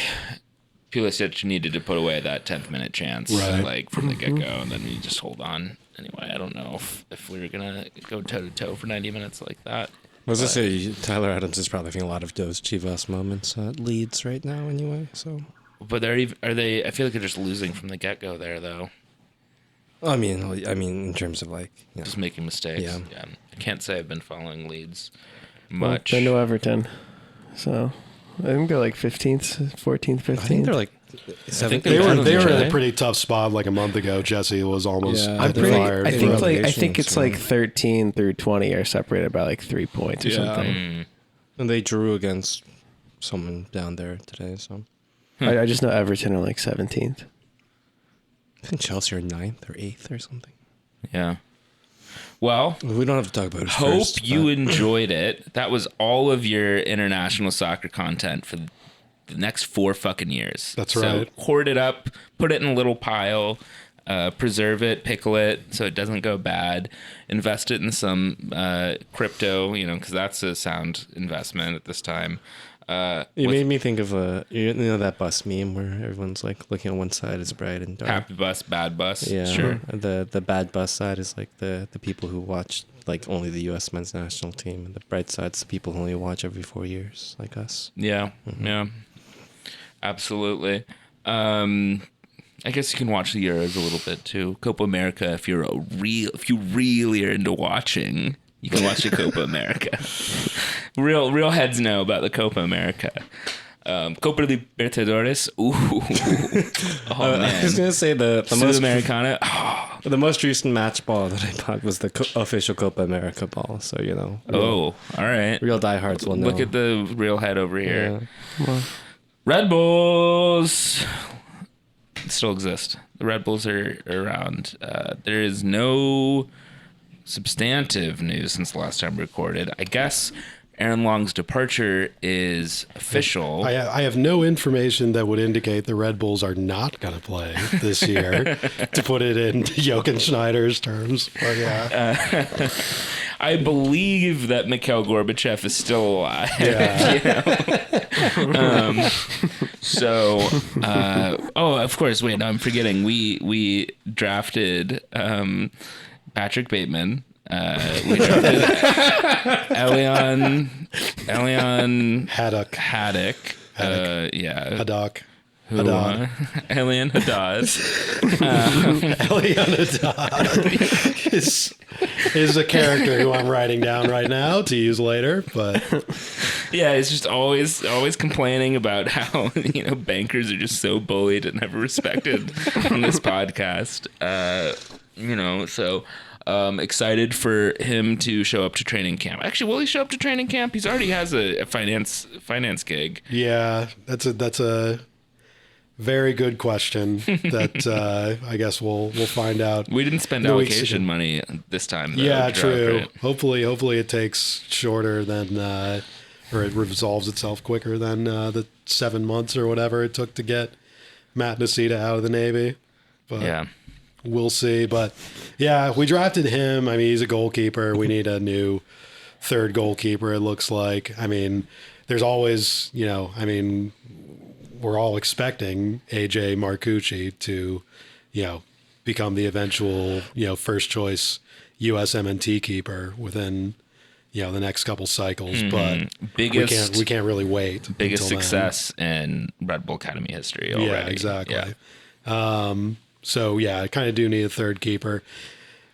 Pulisic needed to put away that 10th minute chance, from the get go, and then we just hold on. Anyway, I don't know if we were going to go toe to toe for 90 minutes like that. I was going to say, Tyler Adams is probably having a lot of those Chivas moments at Leeds right now anyway, so. But are they, I feel like they're just losing from the get-go there, though. I mean, in terms of just making mistakes. Yeah. I can't say I've been following Leeds much. Well, they know Everton, so I think they're 15th, 14th, 15th. I think they're 7th. They were in a pretty tough spot a month ago. Jesse was almost fired. I think it's 13 through 20 are separated by 3 points or something. And they drew against someone down there today. So I just know Everton are 17th. I think Chelsea are 9th or 8th or something. Yeah. Well, we don't have to talk about it. Hope you enjoyed it. That was all of your international soccer content for the next 4 fucking years. That's right. So hoard it up, put it in a little pile, preserve it, pickle it so it doesn't go bad. Invest it in some crypto, because that's a sound investment at this time. You made me think of that bus meme where everyone's looking on one side is bright and dark. Happy bus, bad bus. Yeah, sure. The bad bus side is the people who watch only the U.S. men's national team, and the bright side's the people who only watch every 4 years, like us. Yeah, yeah, absolutely. I guess you can watch the Euros a little bit too. Copa America, if you really are into watching. You can watch the Copa America. Real heads know about the Copa America. Copa Libertadores. Ooh. Oh, man. I was going to say the most Americana. The most recent match ball that I bought was the official Copa America ball. So, all right. Real diehards will know. Look at the real head over here. Yeah. Red Bulls still exist. The Red Bulls are around. There is no substantive news since the last time we recorded. I guess Aaron Long's departure is official. I have no information that would indicate the Red Bulls are not going to play this year, to put it in Jochen Schneider's terms. But yeah. I believe that Mikhail Gorbachev is still alive. Yeah. Of course. Wait, no, I'm forgetting. We drafted Patrick Bateman. We drafted Elion Haddock. Haddock. Elian Haddad. Elion Haddad is a character who I'm writing down right now to use later, but yeah, he's just always complaining about how bankers are just so bullied and never respected on this podcast. So excited for him to show up to training camp. Actually, will he show up to training camp? He's already has a finance gig. Yeah, that's a very good question that I guess we'll find out. We didn't spend allocation money this time, though. Yeah, true. Right? Hopefully it takes shorter than or it resolves itself quicker than the 7 months or whatever it took to get Matt Nacita out of the Navy. But yeah. We'll see. But yeah, we drafted him. I mean, he's a goalkeeper. We need a new third goalkeeper, it looks like. I mean, there's always, we're all expecting AJ Marcucci to, become the eventual, first choice USMNT keeper within, the next couple cycles. But we can't really wait. Biggest success in Red Bull Academy history already. Yeah, exactly. Yeah. So yeah, I kind of do need a third keeper.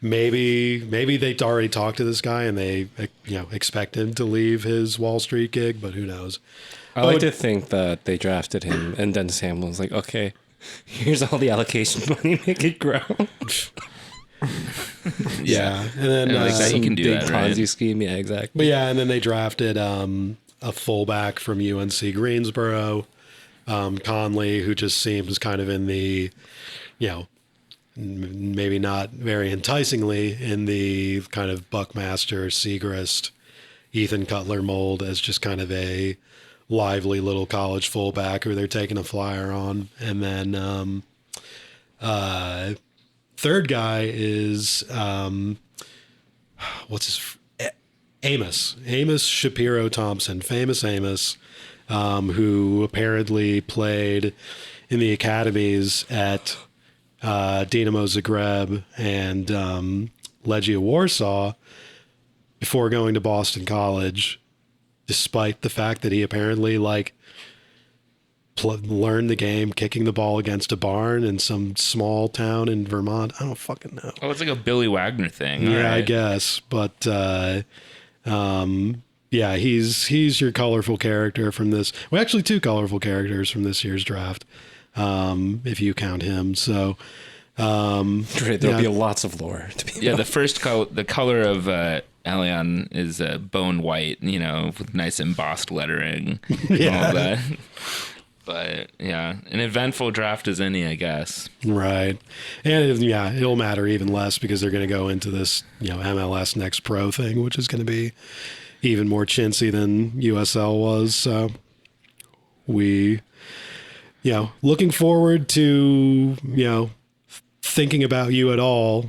Maybe they already talked to this guy and they, expect him to leave his Wall Street gig, but who knows? I like to think that they drafted him and then Sam was like, okay, here's all the allocation money, make it grow. Yeah. And then like that you can do big that, right? Ponzi scheme. Yeah, exactly. But yeah, and then they drafted a fullback from UNC Greensboro, Conley, who just seems kind of in the, maybe not very enticingly in the kind of Buckmaster, Segrist, Ethan Cutler mold as just kind of a lively little college fullback who they're taking a flyer on. And then third guy is Amos Shapiro Thompson, famous Amos, who apparently played in the academies at Dinamo Zagreb and Legia Warsaw before going to Boston College, despite the fact that he apparently learned the game kicking the ball against a barn in some small town in Vermont. I don't fucking know. Oh, it's like a Billy Wagner thing. Yeah, right? I guess. But yeah, he's your colorful character from this. Well, actually, two colorful characters from this year's draft, if you count him. So there'll be lots of lore to be. Yeah, the color of Elion is bone white, with nice embossed lettering. Yeah. All that. But yeah, an eventful draft as any, I guess. Right. And it'll matter even less because they're going to go into this, MLS Next Pro thing, which is going to be even more chintzy than USL was. So we, looking forward to, thinking about you at all,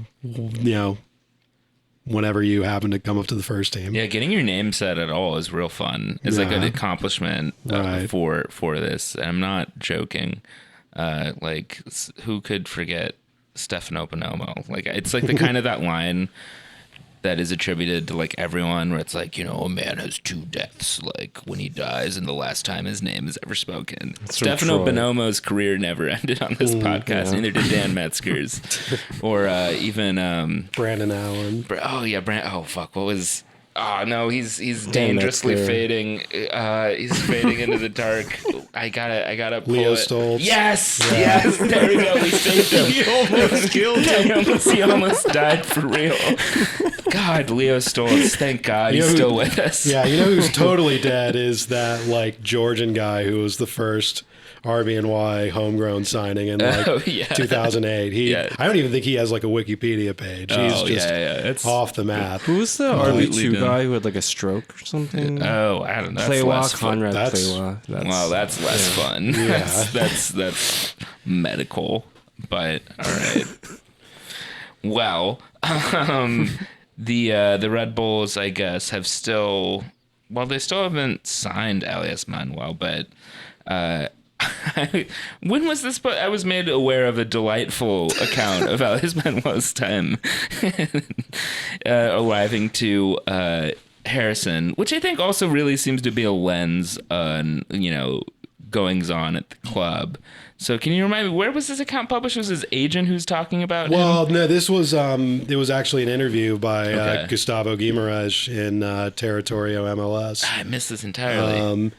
whenever you happen to come up to the first team. Yeah, getting your name said at all is real fun. It's like an accomplishment for this. And I'm not joking. Who could forget Stefano Bonomo? It's like the kind of that line that is attributed to everyone, where it's a man has two deaths, when he dies and the last time his name is ever spoken. Stefano Bonomo's career never ended on this podcast. Yeah. Neither did Dan Metzger's or even Brandon Allen. Oh fuck, what was? Oh no, he's dangerously fading. He's fading into the dark. I gotta pull Leo it. Stoltz. Yes. There we go. We saved him. He almost killed him. He almost died for real. God, Leo Stoltz. Thank God he's still with us. Yeah, you know who's totally dead is that like Georgian guy who was the first RBNY homegrown signing in like 2008. I don't even think he has like a Wikipedia page. He's just It's off the map. Who's the RB2 guy who had like a stroke or something? Oh, I don't know. Playwa, Conrad Playwa. Well, that's less fun. Yeah. That's medical, but all right. Well, the Red Bulls, I guess, have still, well, they still haven't signed Elias Manuel, but when was this? I was made aware of a delightful account of Elias Manuel's time arriving to Harrison, which I think also really seems to be a lens on, goings on at the club. So can you remind me, where was this account published? Was his agent who's talking about him? Well, no, this was, it was actually an interview by Gustavo Guimaraes in Territorio MLS. I missed this entirely.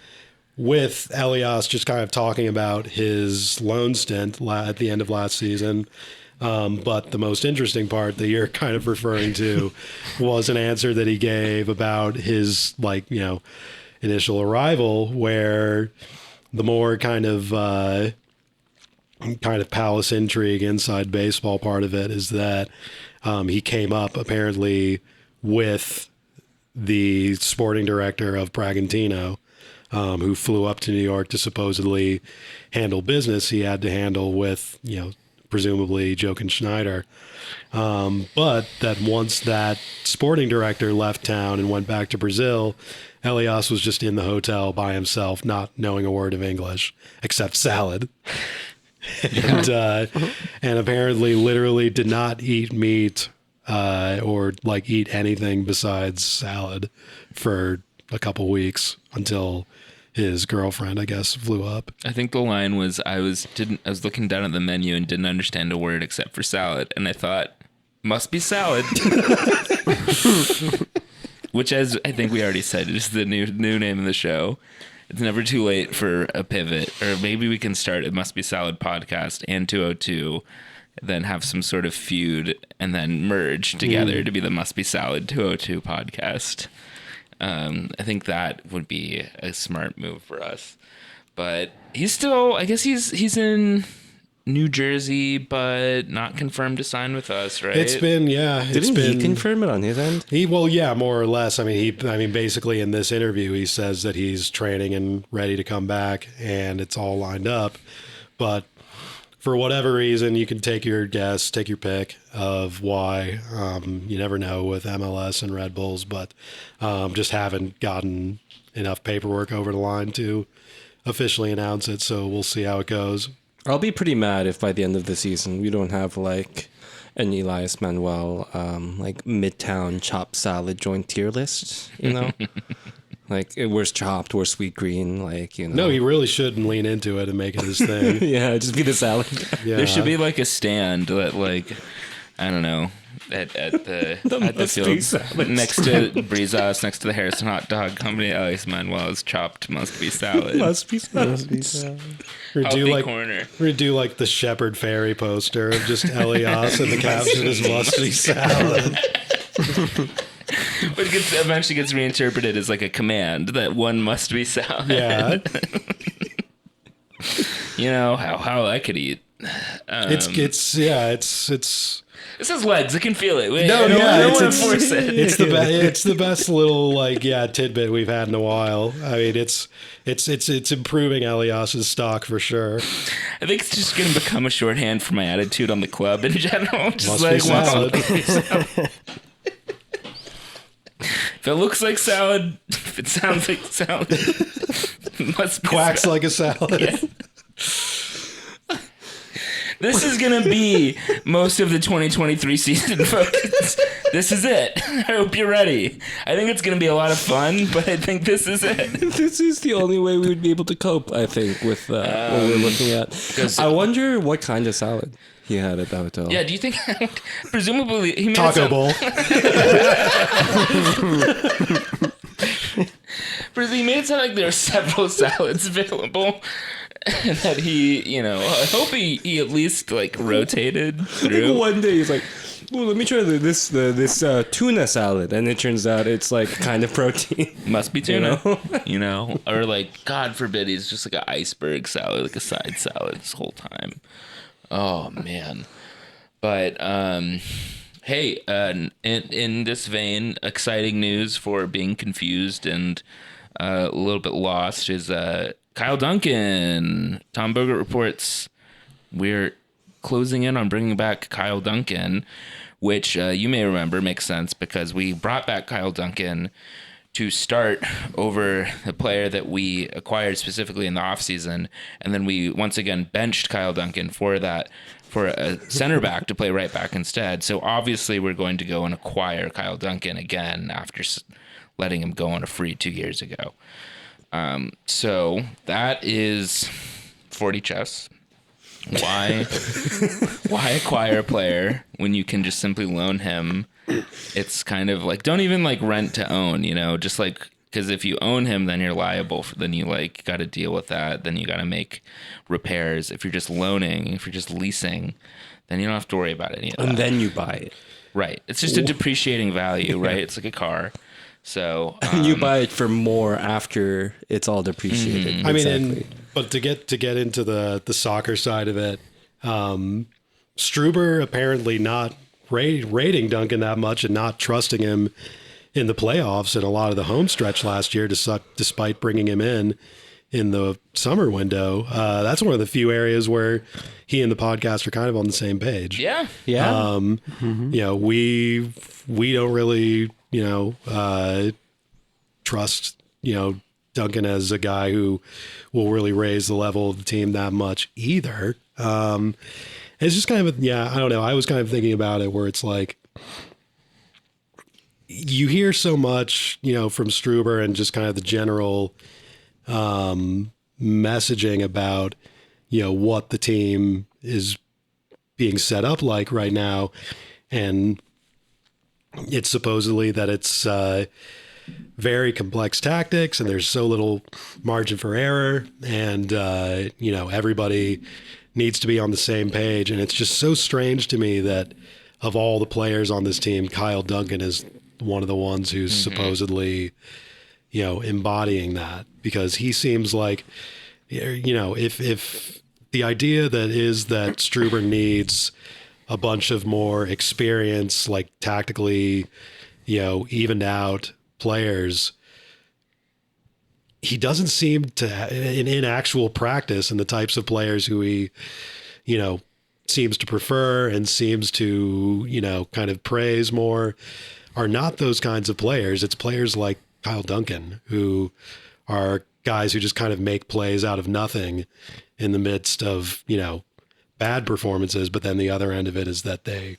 With Elias just kind of talking about his loan stint at the end of last season. But the most interesting part that you're kind of referring to was an answer that he gave about his, initial arrival, where the more kind of palace intrigue inside baseball part of it is that he came up apparently with the sporting director of Bragantino, who flew up to New York to supposedly handle business he had to handle with, presumably Jochen Schneider. But that once that sporting director left town and went back to Brazil, Elias was just in the hotel by himself, not knowing a word of English except salad. And apparently literally did not eat meat or eat anything besides salad for a couple weeks until his girlfriend, I guess, flew up. I think the line was, I was looking down at the menu and didn't understand a word except for salad, and I thought, must be salad. Which, as I think we already said, is the new name of the show. It's never too late for a pivot, or maybe we can start It Must Be Salad podcast and 202, then have some sort of feud, and then merge together to be the Must Be Salad 202 podcast. I think that would be a smart move for us. But he's still, I guess he's in New Jersey, but not confirmed to sign with us, right? It's been, Didn't he confirm it on his end? More or less. I mean, basically in this interview, he says that he's training and ready to come back, and it's all lined up. But for whatever reason, you can take your guess, take your pick of why. You never know with MLS and Red Bulls, but just haven't gotten enough paperwork over the line to officially announce it. So we'll see how it goes. I'll be pretty mad if by the end of the season we don't have an Elias Manuel Midtown chopped salad joint tier list, where's chopped, where's sweet green, No, he really shouldn't lean into it and make it his thing. Yeah, just be the salad guy. Yeah. There should be a stand that I don't know, at the field next to Brizas, next to the Harrison Hot Dog Company. Elias Manuel's chopped must be salad. Must be salad. We're corner. We're gonna do the Shepherd Ferry poster of just Elias and the caption is must be salad. But it eventually gets reinterpreted as a command that one must be salad. Yeah. How I could eat. It's This has legs. I can feel it. It's the best little tidbit we've had in a while. I mean, it's improving Elias's stock for sure. I think it's just going to become a shorthand for my attitude on the club in general. Just must be salad. If it looks like salad, if it sounds like salad, it must be quacks like a salad. Yeah. This is going to be most of the 2023 season, folks. This is it. I hope you're ready. I think it's going to be a lot of fun, but I think this is it. This is the only way we would be able to cope, I think, with what we're looking at. I wonder what kind of salad he had at the hotel. Yeah, do you think... presumably, he made taco bowl. He made it sound like there are several salads available. That he, I hope he at least rotated through. I think one day he's well, let me try this tuna salad, and it turns out it's like kind of protein. Must be tuna, or like, God forbid, he's just like an iceberg salad, like a side salad this whole time. Oh man. But hey, in this vein, exciting news for being confused and a little bit lost is Kyle Duncan. Tom Bogert reports we're closing in on bringing back Kyle Duncan, which you may remember makes sense because we brought back Kyle Duncan to start over the player that we acquired specifically in the offseason. And then we once again benched Kyle Duncan for a center back to play right back instead. So obviously we're going to go and acquire Kyle Duncan again after letting him go on a free 2 years ago. So that is 40 chess. Why acquire a player when you can just simply loan him? It's kind of like, don't even like rent to own, just like, because if you own him, then you're liable then you like got to deal with that. Then you got to make repairs. If you're just loaning, if you're just leasing, then you don't have to worry about any of that. And then you buy it. Right. It's just a depreciating value, right? It's like a car. So you buy it for more after it's all depreciated. Mm-hmm. I mean, but to get into the soccer side of it, Struber apparently not rating Duncan that much and not trusting him in the playoffs and a lot of the home stretch last year, despite bringing him in the summer window. That's one of the few areas where he and the podcast are kind of on the same page. Yeah. We don't really, trust, Duncan as a guy who will really raise the level of the team that much either. It's just kind of, I don't know. I was kind of thinking about it where it's like, you hear so much, from Struber and just kind of the general messaging about, what the team is being set up like right now. And it's supposedly that it's very complex tactics and there's so little margin for error. And, everybody needs to be on the same page. And it's just so strange to me that of all the players on this team, Kyle Duncan is one of the ones who's supposedly, embodying that, because he seems like, if the idea that Struber needs a bunch of more experience, like tactically, evened out players, he doesn't seem to, in actual practice, and the types of players who he, seems to prefer and seems to, kind of praise more are not those kinds of players. It's players like Kyle Duncan, who are guys who just kind of make plays out of nothing in the midst of, bad performances. But then the other end of it is that they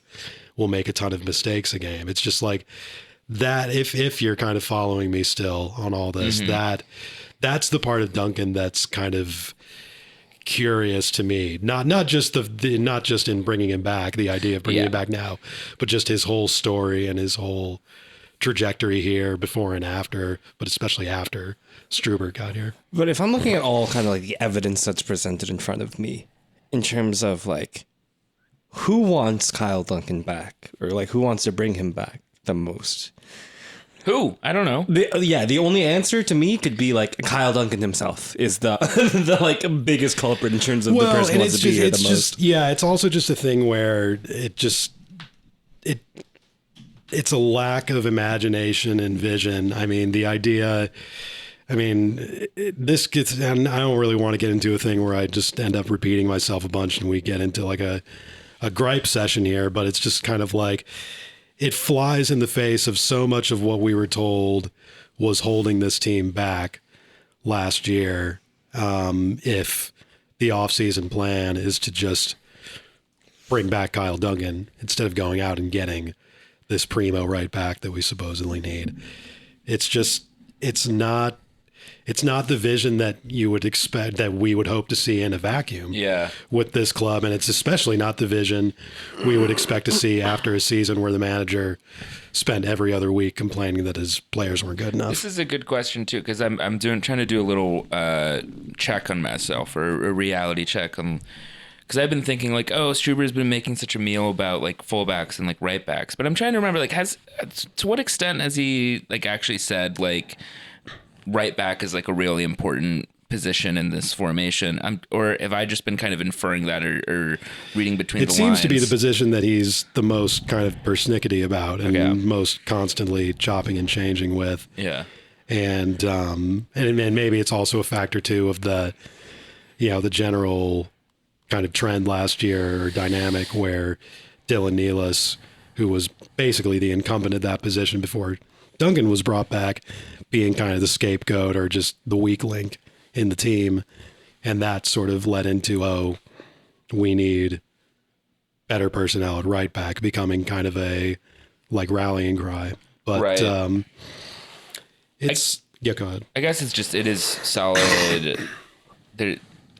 will make a ton of mistakes a game. It's just like that. If you're kind of following me still on all this, that's the part of Duncan that's kind of curious to me. Not just not just in bringing him back, the idea of bringing him back now, but just his whole story and his whole trajectory here before and after, but especially after Struber got here. But if I'm looking at all kind of like the evidence that's presented in front of me in terms of like who wants Kyle Duncan back, or like who wants to bring him back the most? Who? I don't know. The only answer to me could be like Kyle Duncan himself is the the like biggest culprit in terms of the person who wants to be here the most. It's also just a thing where it's a lack of imagination and vision. I mean, this gets, and I don't really want to get into a thing where I just end up repeating myself a bunch and we get into like a gripe session here, but it's just kind of like, it flies in the face of so much of what we were told was holding this team back last year. If the offseason plan is to just bring back Kyle Duncan instead of going out and getting this primo right back that we supposedly need. It's not the vision that you would expect, that we would hope to see in a vacuum with this club. And it's especially not the vision we would expect to see after a season where the manager spent every other week complaining that his players weren't good enough. This is a good question too, because I'm trying to do a little check on myself, or a reality check on because I've been thinking like, oh, Struber's been making such a meal about like fullbacks and like right backs, but I'm trying to remember like to what extent has he like actually said like right back is like a really important position in this formation, or have I just been kind of inferring that or reading between the lines? It seems to be the position that he's the most kind of persnickety about and most constantly chopping and changing with. Yeah. And maybe it's also a factor too of the general kind of trend last year or dynamic where Dylan Nealis, who was basically the incumbent at that position before Duncan was brought back, being kind of the scapegoat or just the weak link in the team. And that sort of led into, we need better personnel at right back, becoming kind of a like rallying cry. But right. Go ahead. I guess it is solid. There,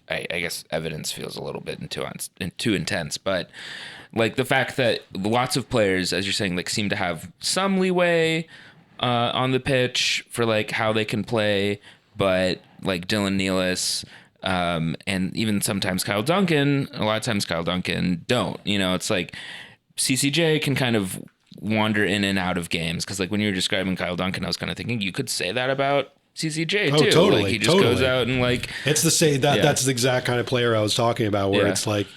I guess evidence feels a little bit too intense, but like the fact that lots of players, as you're saying, like seem to have some leeway on the pitch for like how they can play, but like Dylan Nealis and even sometimes Kyle Duncan, a lot of times Kyle Duncan don't. It's like CCJ can kind of wander in and out of games, because like when you were describing Kyle Duncan, I was kind of thinking you could say that about CCJ too. Totally. Like he just goes out and like it's the same. That's the exact kind of player I was talking about. Where it's like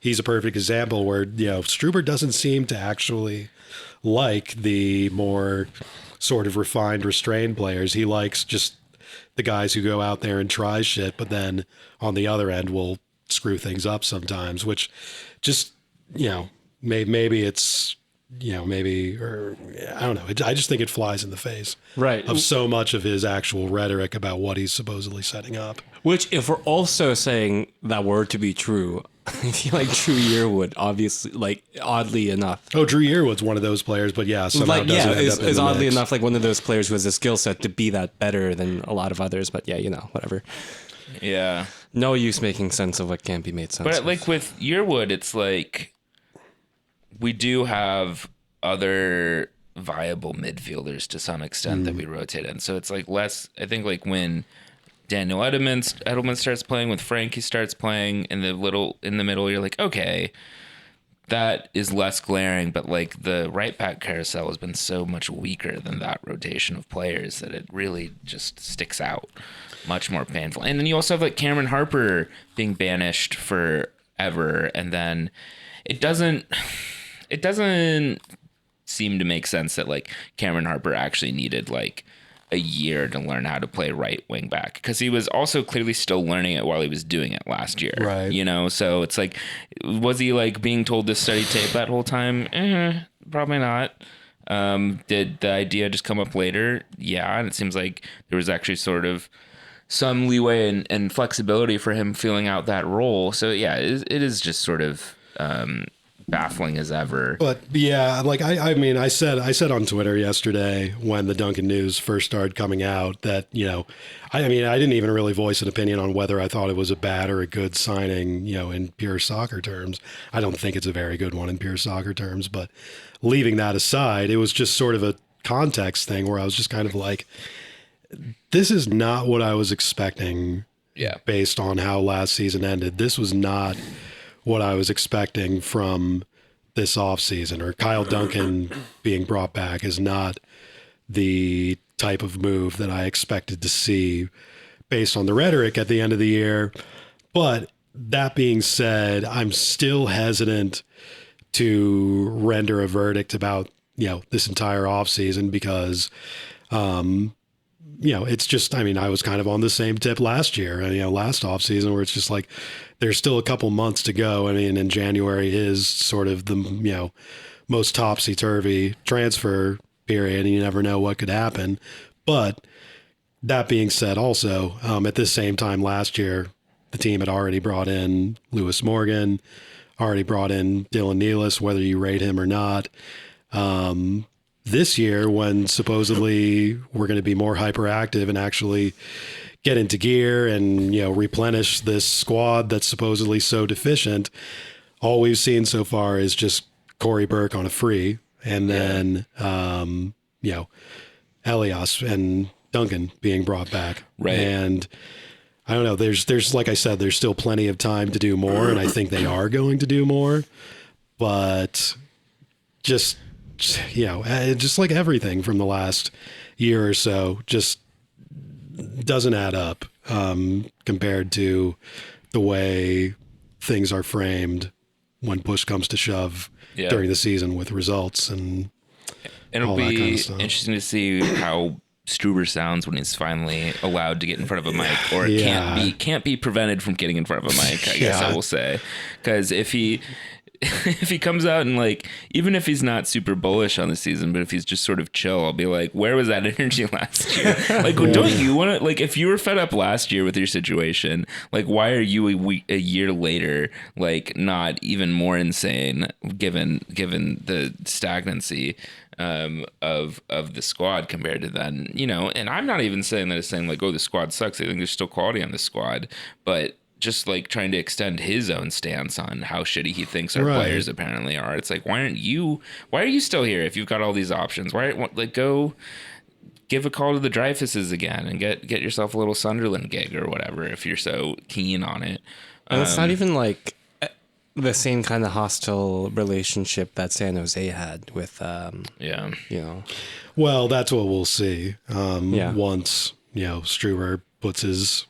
he's a perfect example where Struber doesn't seem to actually like the more sort of refined, restrained players. He likes just the guys who go out there and try shit, but then on the other end will screw things up sometimes. Which just maybe it's. Or I don't know. I just think it flies in the face of so much of his actual rhetoric about what he's supposedly setting up. Which, if we're also saying that word to be true, I feel like Drew Yearwood, obviously, like oddly enough. Oh, Drew Yearwood's one of those players, but somehow doesn't end up in the is oddly mix. enough like one of those players who has a skill set to be that better than a lot of others. But whatever. Yeah. No use making sense of what can't be made sense. But like with Yearwood, it's like we do have other viable midfielders to some extent that we rotate in. So it's like less, I think like when Daniel Edelman starts playing, when Frankie starts playing in the middle, you're like, okay, that is less glaring, but like the right back carousel has been so much weaker than that rotation of players that it really just sticks out much more painful. And then you also have like Cameron Harper being banished forever, and then it doesn't seem to make sense that like Cameron Harper actually needed like a year to learn how to play right wing back, because he was also clearly still learning it while he was doing it last year. Right. So it's like, was he like being told to study tape that whole time? Probably not. Did the idea just come up later? Yeah. And it seems like there was actually sort of some leeway and flexibility for him filling out that role. So yeah, it is just sort of, baffling as ever. But yeah, like I said on Twitter yesterday when the Duncan news first started coming out that, I didn't even really voice an opinion on whether I thought it was a bad or a good signing, in pure soccer terms. I don't think it's a very good one in pure soccer terms, but leaving that aside, it was just sort of a context thing where I was just kind of like, this is not what I was expecting. Yeah. Based on how last season ended. This was not what I was expecting from this offseason, or Kyle Duncan being brought back is not the type of move that I expected to see based on the rhetoric at the end of the year. But that being said, I'm still hesitant to render a verdict about, this entire offseason because, it's just, I was kind of on the same tip last year, last offseason, where it's just like, there's still a couple months to go. And January is sort of the, most topsy-turvy transfer period, and you never know what could happen. But that being said, also, at this same time last year, the team had already brought in Lewis Morgan, already brought in Dylan Nealis, whether you rate him or not. This year, when supposedly we're going to be more hyperactive and actually get into gear and, replenish this squad that's supposedly so deficient, all we've seen so far is just Corey Burke on a free, and then, Elias and Duncan being brought back. Right. And I don't know. There's like I said, there's still plenty of time to do more, and I think they are going to do more. But just just like everything from the last year or so, just doesn't add up compared to the way things are framed when push comes to shove during the season with results and it'll be kind of interesting to see how Struber sounds when he's finally allowed to get in front of a mic, or can't be prevented from getting in front of a mic, I guess I will say. Because if he comes out and like, even if he's not super bullish on the season, but if he's just sort of chill, I'll be like, where was that energy last year? Like, don't you want to, like, if you were fed up last year with your situation, like, why are you a year later, like, not even more insane given the stagnancy of the squad compared to then, and I'm not even saying that it's saying like, oh, the squad sucks. I think there's still quality on the squad, but just like trying to extend his own stance on how shitty he thinks our players apparently are. It's like, why are you still here if you've got all these options? Go give a call to the Dreyfuses again and get yourself a little Sunderland gig or whatever if you're so keen on it. And it's not even like the same kind of hostile relationship that San Jose had with, Well, that's what we'll see. Once, Struber puts his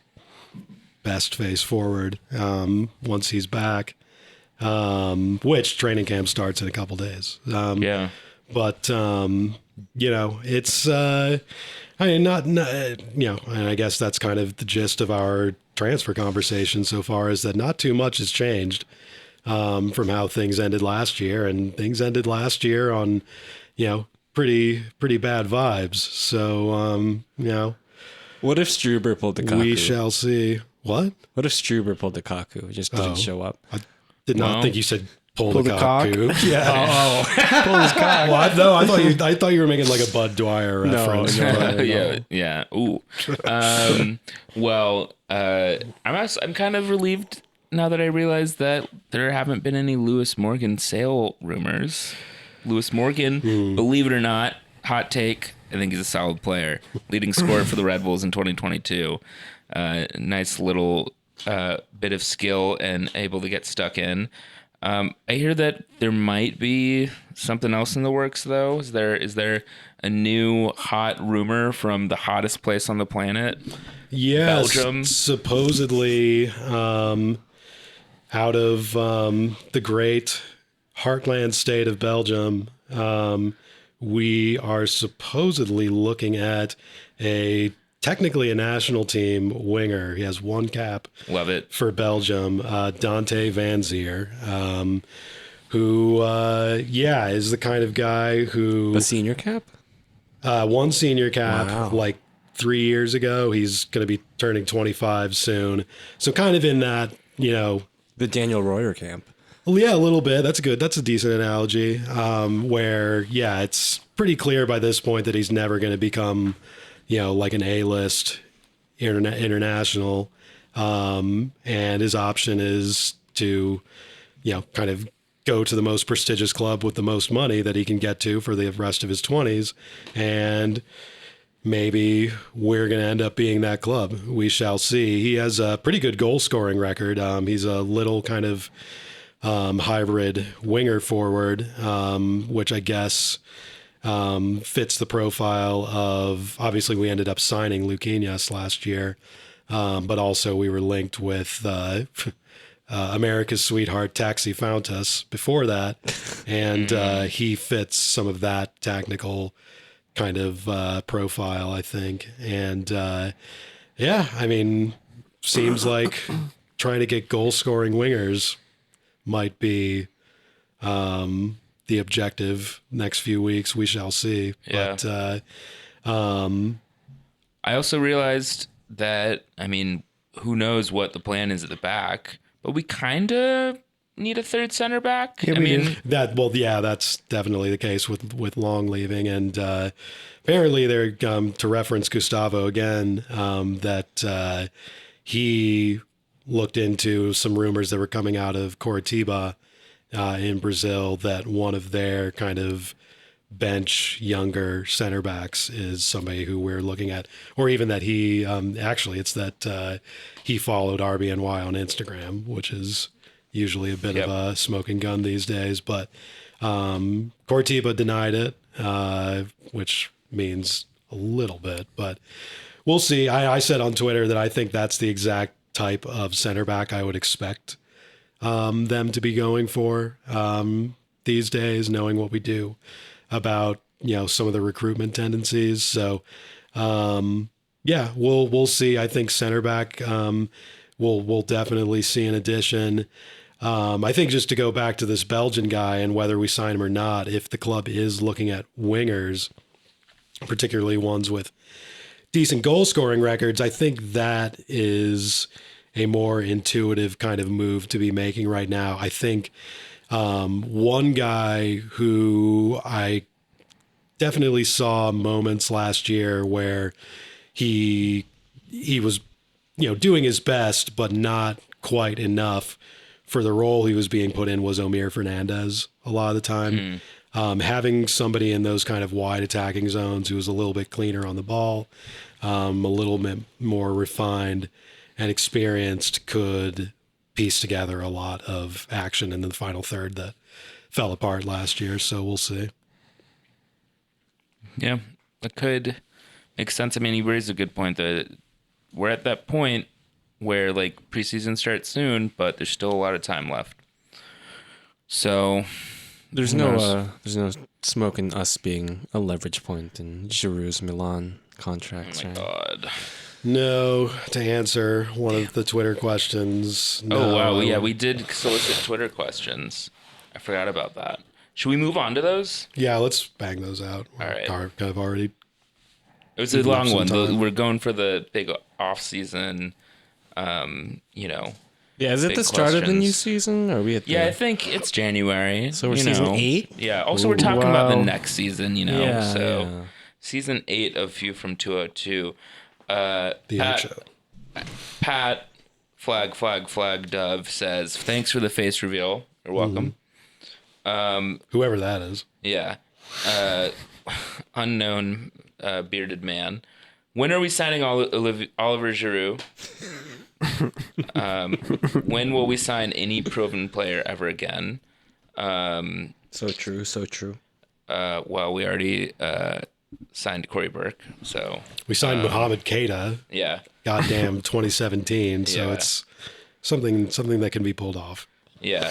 best face forward, once he's back, which training camp starts in a couple days. But, it's, and I guess that's kind of the gist of our transfer conversation so far, is that not too much has changed from how things ended last year, and things ended last year on, pretty bad vibes. So, what if Struber pulled the Kaku? We shall see. What? What if Struber pulled the Kaku? Just didn't show up. I did not think you said pull the Kaku. Cock? Yeah. Pull his cock. Well, no, I thought you were making like a Bud Dwyer reference. Yeah. Ooh. Well, I'm kind of relieved now that I realize that there haven't been any Lewis Morgan sale rumors. Lewis Morgan, believe it or not, hot take, I think he's a solid player. Leading scorer for the Red Bulls in 2022. Nice little bit of skill and able to get stuck in. I hear that there might be something else in the works, though. Is there a new hot rumor from the hottest place on the planet? Yes, Belgium. Supposedly out of the great heartland state of Belgium, we are supposedly looking at technically a national team winger. He has one cap. Love it. For Belgium, Dante Van Zier, who, is the kind of guy who... A senior cap? One senior cap, wow. Like 3 years ago. He's going to be turning 25 soon. So kind of in that, The Daniel Royer camp. Well, yeah, a little bit. That's good. That's a decent analogy. Where, it's pretty clear by this point that he's never going to become... like an A-list international. And his option is to, kind of go to the most prestigious club with the most money that he can get to for the rest of his 20s. And maybe we're going to end up being that club. We shall see. He has a pretty good goal scoring record. He's a little kind of hybrid winger forward, which I guess... fits the profile of, obviously we ended up signing Luquinhas last year, but also we were linked with America's sweetheart Taxi Fountas before that, and he fits some of that technical kind of profile, I think. And seems like trying to get goal scoring wingers might be the objective next few weeks. We shall see. Yeah. But I also realized that, who knows what the plan is at the back, but we kind of need a third center back. Yeah, that's definitely the case with Long leaving. And apparently they're, to reference Gustavo again, that he looked into some rumors that were coming out of Coritiba in Brazil, that one of their kind of bench younger center backs is somebody who we're looking at, or even that he actually it's that he followed RBNY on Instagram, which is usually a bit of a smoking gun these days. But Cortiba denied it, which means a little bit, but we'll see. I said on Twitter that I think that's the exact type of center back I would expect them to be going for these days, knowing what we do about, some of the recruitment tendencies. So, we'll see. I think center back, we'll definitely see an addition. I think just to go back to this Belgian guy and whether we sign him or not, if the club is looking at wingers, particularly ones with decent goal scoring records, I think that is a more intuitive kind of move to be making right now. I think one guy who I definitely saw moments last year where he was, doing his best, but not quite enough for the role he was being put in was Omir Fernandez a lot of the time. Having somebody in those kind of wide attacking zones who was a little bit cleaner on the ball, a little bit more refined and experienced could piece together a lot of action in the final third that fell apart last year. So we'll see. Yeah, it could make sense. I mean, he raised a good point that we're at that point where like preseason starts soon, but there's still a lot of time left. So there's no smoke in us being a leverage point in Giroud's Milan contracts. Oh my God. No, to answer one of the Twitter questions. No. Oh, wow. Yeah, we did solicit Twitter questions. I forgot about that. Should we move on to those? Yeah, let's bang those out. All right. Kind of already. It was a long one. We're going for the big off-season, Yeah, is it the start of the new season? Or are we at I think it's January. So we're season 8? Yeah. Also, we're talking about the next season, season 8 of Few from 202. Pat, flag, Dove says, thanks for the face reveal. You're welcome. Whoever that is. Yeah. Unknown bearded man. When are we signing Oliver Giroud? When will we sign any proven player ever again? So true. Well, we already signed Corey Burke, so we signed Mohamed Keita. Yeah, goddamn 2017. So it's something that can be pulled off. Yeah,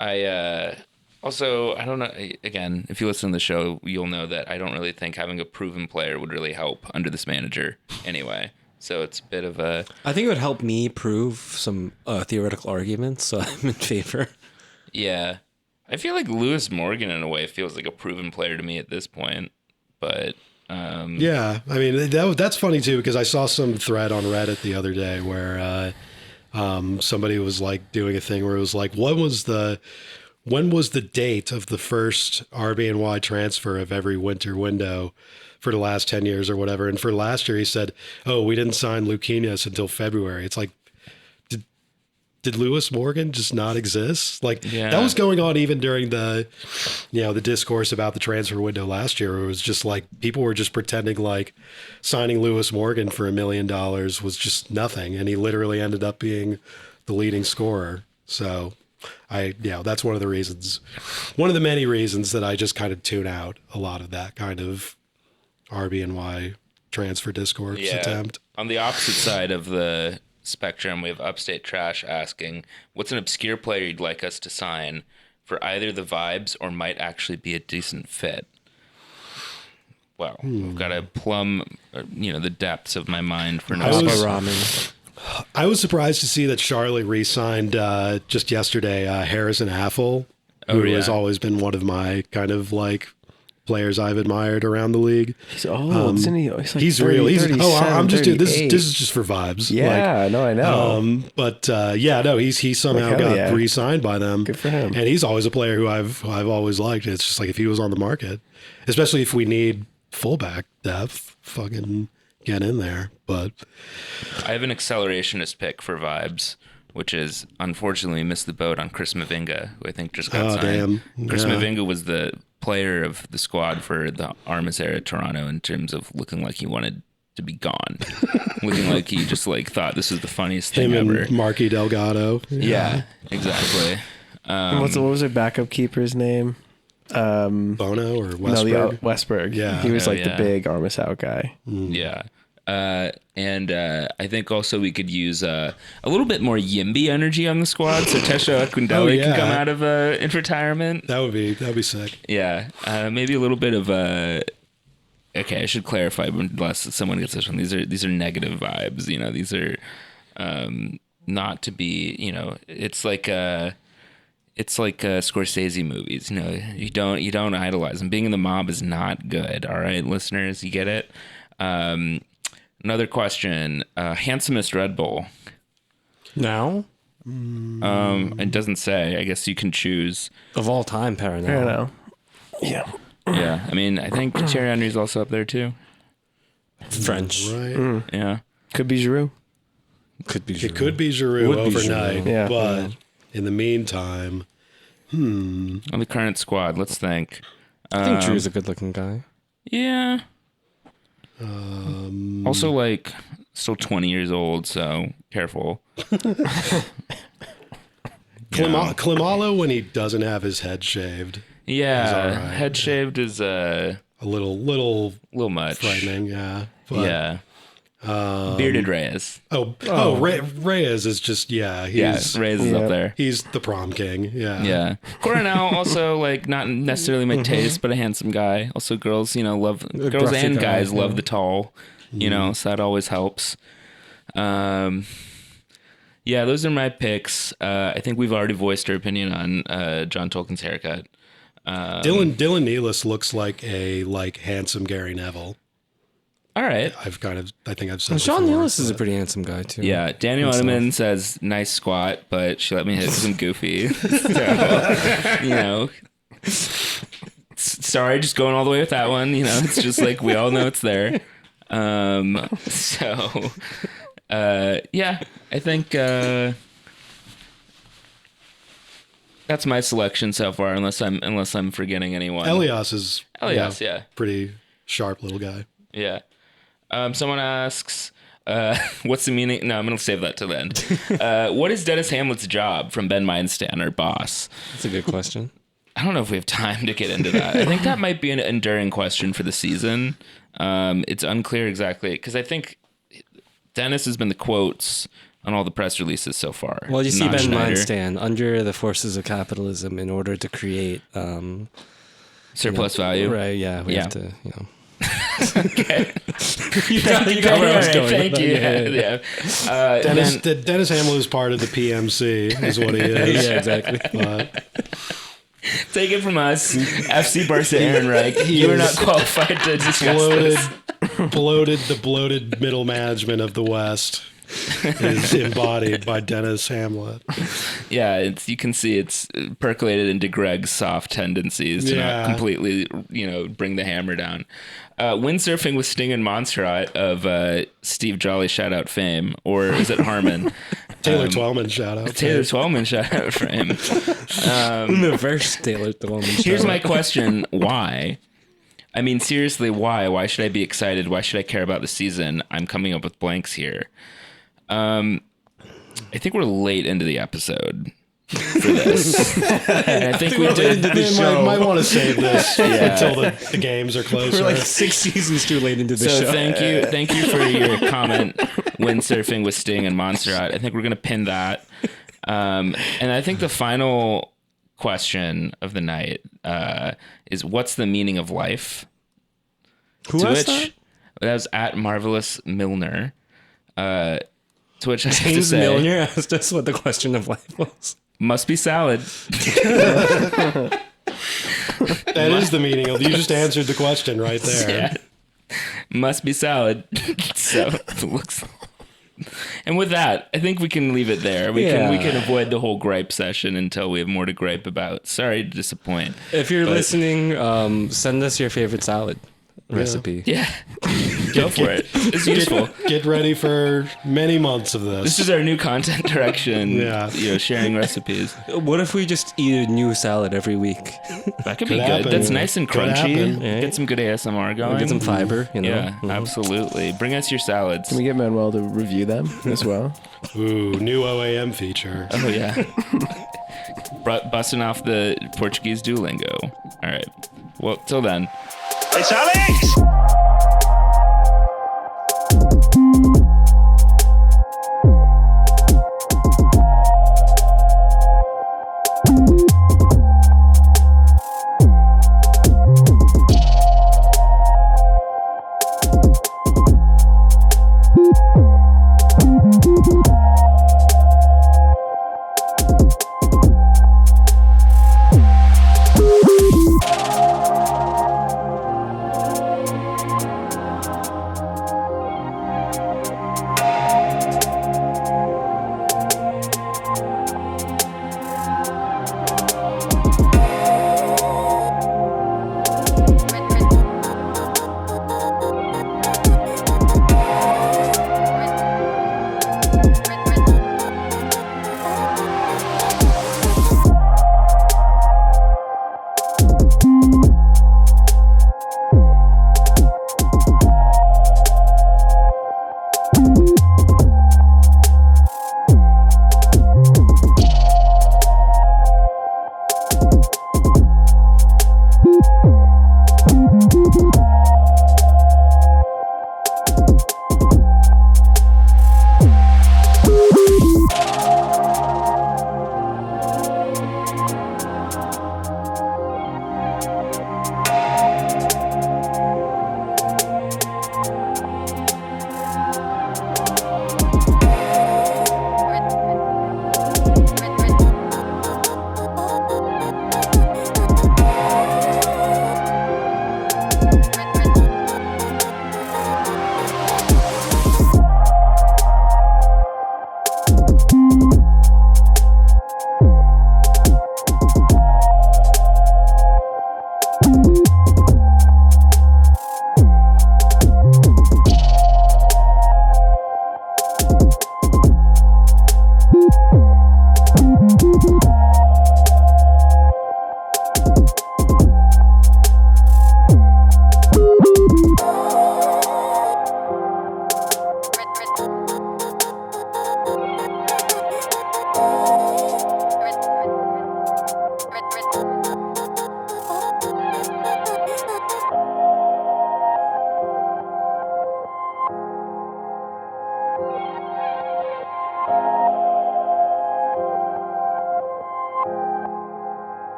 I don't know. Again, if you listen to the show, you'll know that I don't really think having a proven player would really help under this manager anyway. So it's a bit of a. I think it would help me prove some theoretical arguments, so I'm in favor. Yeah, I feel like Lewis Morgan in a way feels like a proven player to me at this point. But yeah, I mean that's funny too, because I saw some thread on Reddit the other day where somebody was like doing a thing where it was like, when was the date of the first RBNY transfer of every winter window for the last 10 years or whatever? And for last year, he said, "Oh, we didn't sign Luquinhas until February." It's like, did Lewis Morgan just not exist? Like that was going on even during the discourse about the transfer window last year. Where it was just like people were just pretending like signing Lewis Morgan for $1 million was just nothing, and he literally ended up being the leading scorer. So that's one of the many reasons that I just kind of tune out a lot of that kind of RBNY transfer discourse attempt. On the opposite side of the spectrum, we have Upstate Trash asking, what's an obscure player you'd like us to sign for either the vibes or might actually be a decent fit? Well, we've got to plumb, the depths of my mind for ramen. I was surprised to see that Charlotte re-signed just yesterday Harrison Affle, who has always been one of my kind of like players I've admired around the league. He's old, isn't he? He's 30, real. I'm just doing this. This is just for vibes. Yeah, no, I know. He somehow got re-signed by them. Good for him. And he's always a player who I've always liked. It's just like if he was on the market, especially if we need fullback depth, fucking get in there. But I have an accelerationist pick for vibes, which is unfortunately missed the boat on Chris Mavinga, who I think just got signed. Damn. Chris Mavinga was the player of the squad for the Armas era Toronto in terms of looking like he wanted to be gone, looking like he just like thought this was the funniest thing Him ever. and Marky Delgado. Yeah, exactly. What was their backup keeper's name? Bono or Westberg? No, Westberg. Yeah. He was Oh, like the big Armas out guy. Yeah. And I think also we could use a little bit more Yimby energy on the squad, so Tesho Akindele can come out of in retirement. That'd be sick. Yeah, maybe a little bit of okay, I should clarify unless someone gets this one. These are negative vibes. You know, these are not to be. You know, it's like Scorsese movies. You know, you don't idolize them. Being in the mob is not good. All right, listeners, you get it. Another question: handsomest Red Bull. Now? It doesn't say. I guess you can choose Of all time, I don't Paranoid. know. Yeah. Yeah, I mean, I think Thierry Henry's also up there too. French. Right. Yeah. Could be Giroud. Could be. It could be Giroud Would be overnight, Giroud. Yeah. but in the meantime, On the current squad, let's think. I think Drew's a good-looking guy. Yeah. Also, like, still 20 years old, so careful. Klimalo when he doesn't have his head shaved, Yeah, all right. head shaved is a a little much. frightening. Yeah. But, Yeah. Bearded Reyes. Reyes is just Reyes is up there. He's the prom king. Yeah. Yeah. Coronel also like not necessarily my taste, but a handsome guy. Also girls, love girls gruffy and guy, guys love yeah. the tall, so that always helps. Yeah, those are my picks. I think we've already voiced our opinion on John Tolkien's haircut. Dylan Nealis looks like a handsome Gary Neville. All right. I think I've said Sean before, Nealis is a but- pretty handsome guy too. Yeah, Daniel Ottoman says nice squat, but she let me hit some goofy. So, sorry, just going all the way with that one. It's just like we all know it's there. Yeah, I think that's my selection so far. Unless I'm forgetting anyone. Elias is yeah. pretty sharp little guy. Yeah. Someone asks, what's the meaning? No, I'm going to save that to the end. What is Dennis Hamlet's job from Ben Meinstan, our boss? That's a good question. I don't know if we have time to get into that. I think that might be an enduring question for the season. It's unclear exactly, because I think Dennis has been the quotes on all the press releases so far. Well, you see Not Ben Schneider. Meinstan, under the forces of capitalism, in order to create Surplus value. Right, yeah. We Yeah. have to, Okay. you got where I was going. Thank you. Yeah. Dennis Hamlin is part of the PMC, is what he is. Yeah, exactly. But Take it from us, FC Barca Aaron Reich. You are not qualified to discuss this. the bloated middle management of the West is embodied by Dennis Hamlet. Yeah, you can see it's percolated into Greg's soft tendencies to not completely, bring the hammer down. Windsurfing with Sting and Montserrat of Steve Jolly shout out fame, or is it Harmon? Taylor Twellman shout out. Taylor Twellman shout out fame. The first Taylor Twellman. Here's my question: why? I mean, seriously, why? Why should I be excited? Why should I care about the season? I'm coming up with blanks here. I think we're late into the episode for this. And I think we did. Might want to save this until the games are closer. We're like 6 seasons too late into the So show. thank you for your comment. Windsurfing with Sting and Montserrat. I think we're gonna pin that. And I think the final question of the night is, what's the meaning of life? Who asked that? That was at Marvelous Milner. To which I have to James say, Milner asked us what the question of life was. must be salad. That is the meaning of. You just answered the question right there. Yeah. Must be salad. So it looks. And with that, I think we can leave it there. We can avoid the whole gripe session until we have more to gripe about. Sorry to disappoint. If you're listening, send us your favorite salad. recipe. Yeah. Go for it. It's useful. Get ready for many months of this. This is our new content direction. Yeah. Sharing recipes. What if we just eat a new salad every week? That could be good. happen. That's nice and Could crunchy. happen. Get some good ASMR going. Get some fiber, Yeah, absolutely. Bring us your salads. Can we get Manuel to review them as well? Ooh, new OAM feature. Oh, yeah. Busting off the Portuguese Duolingo. All right. Well, till then. It's Alex!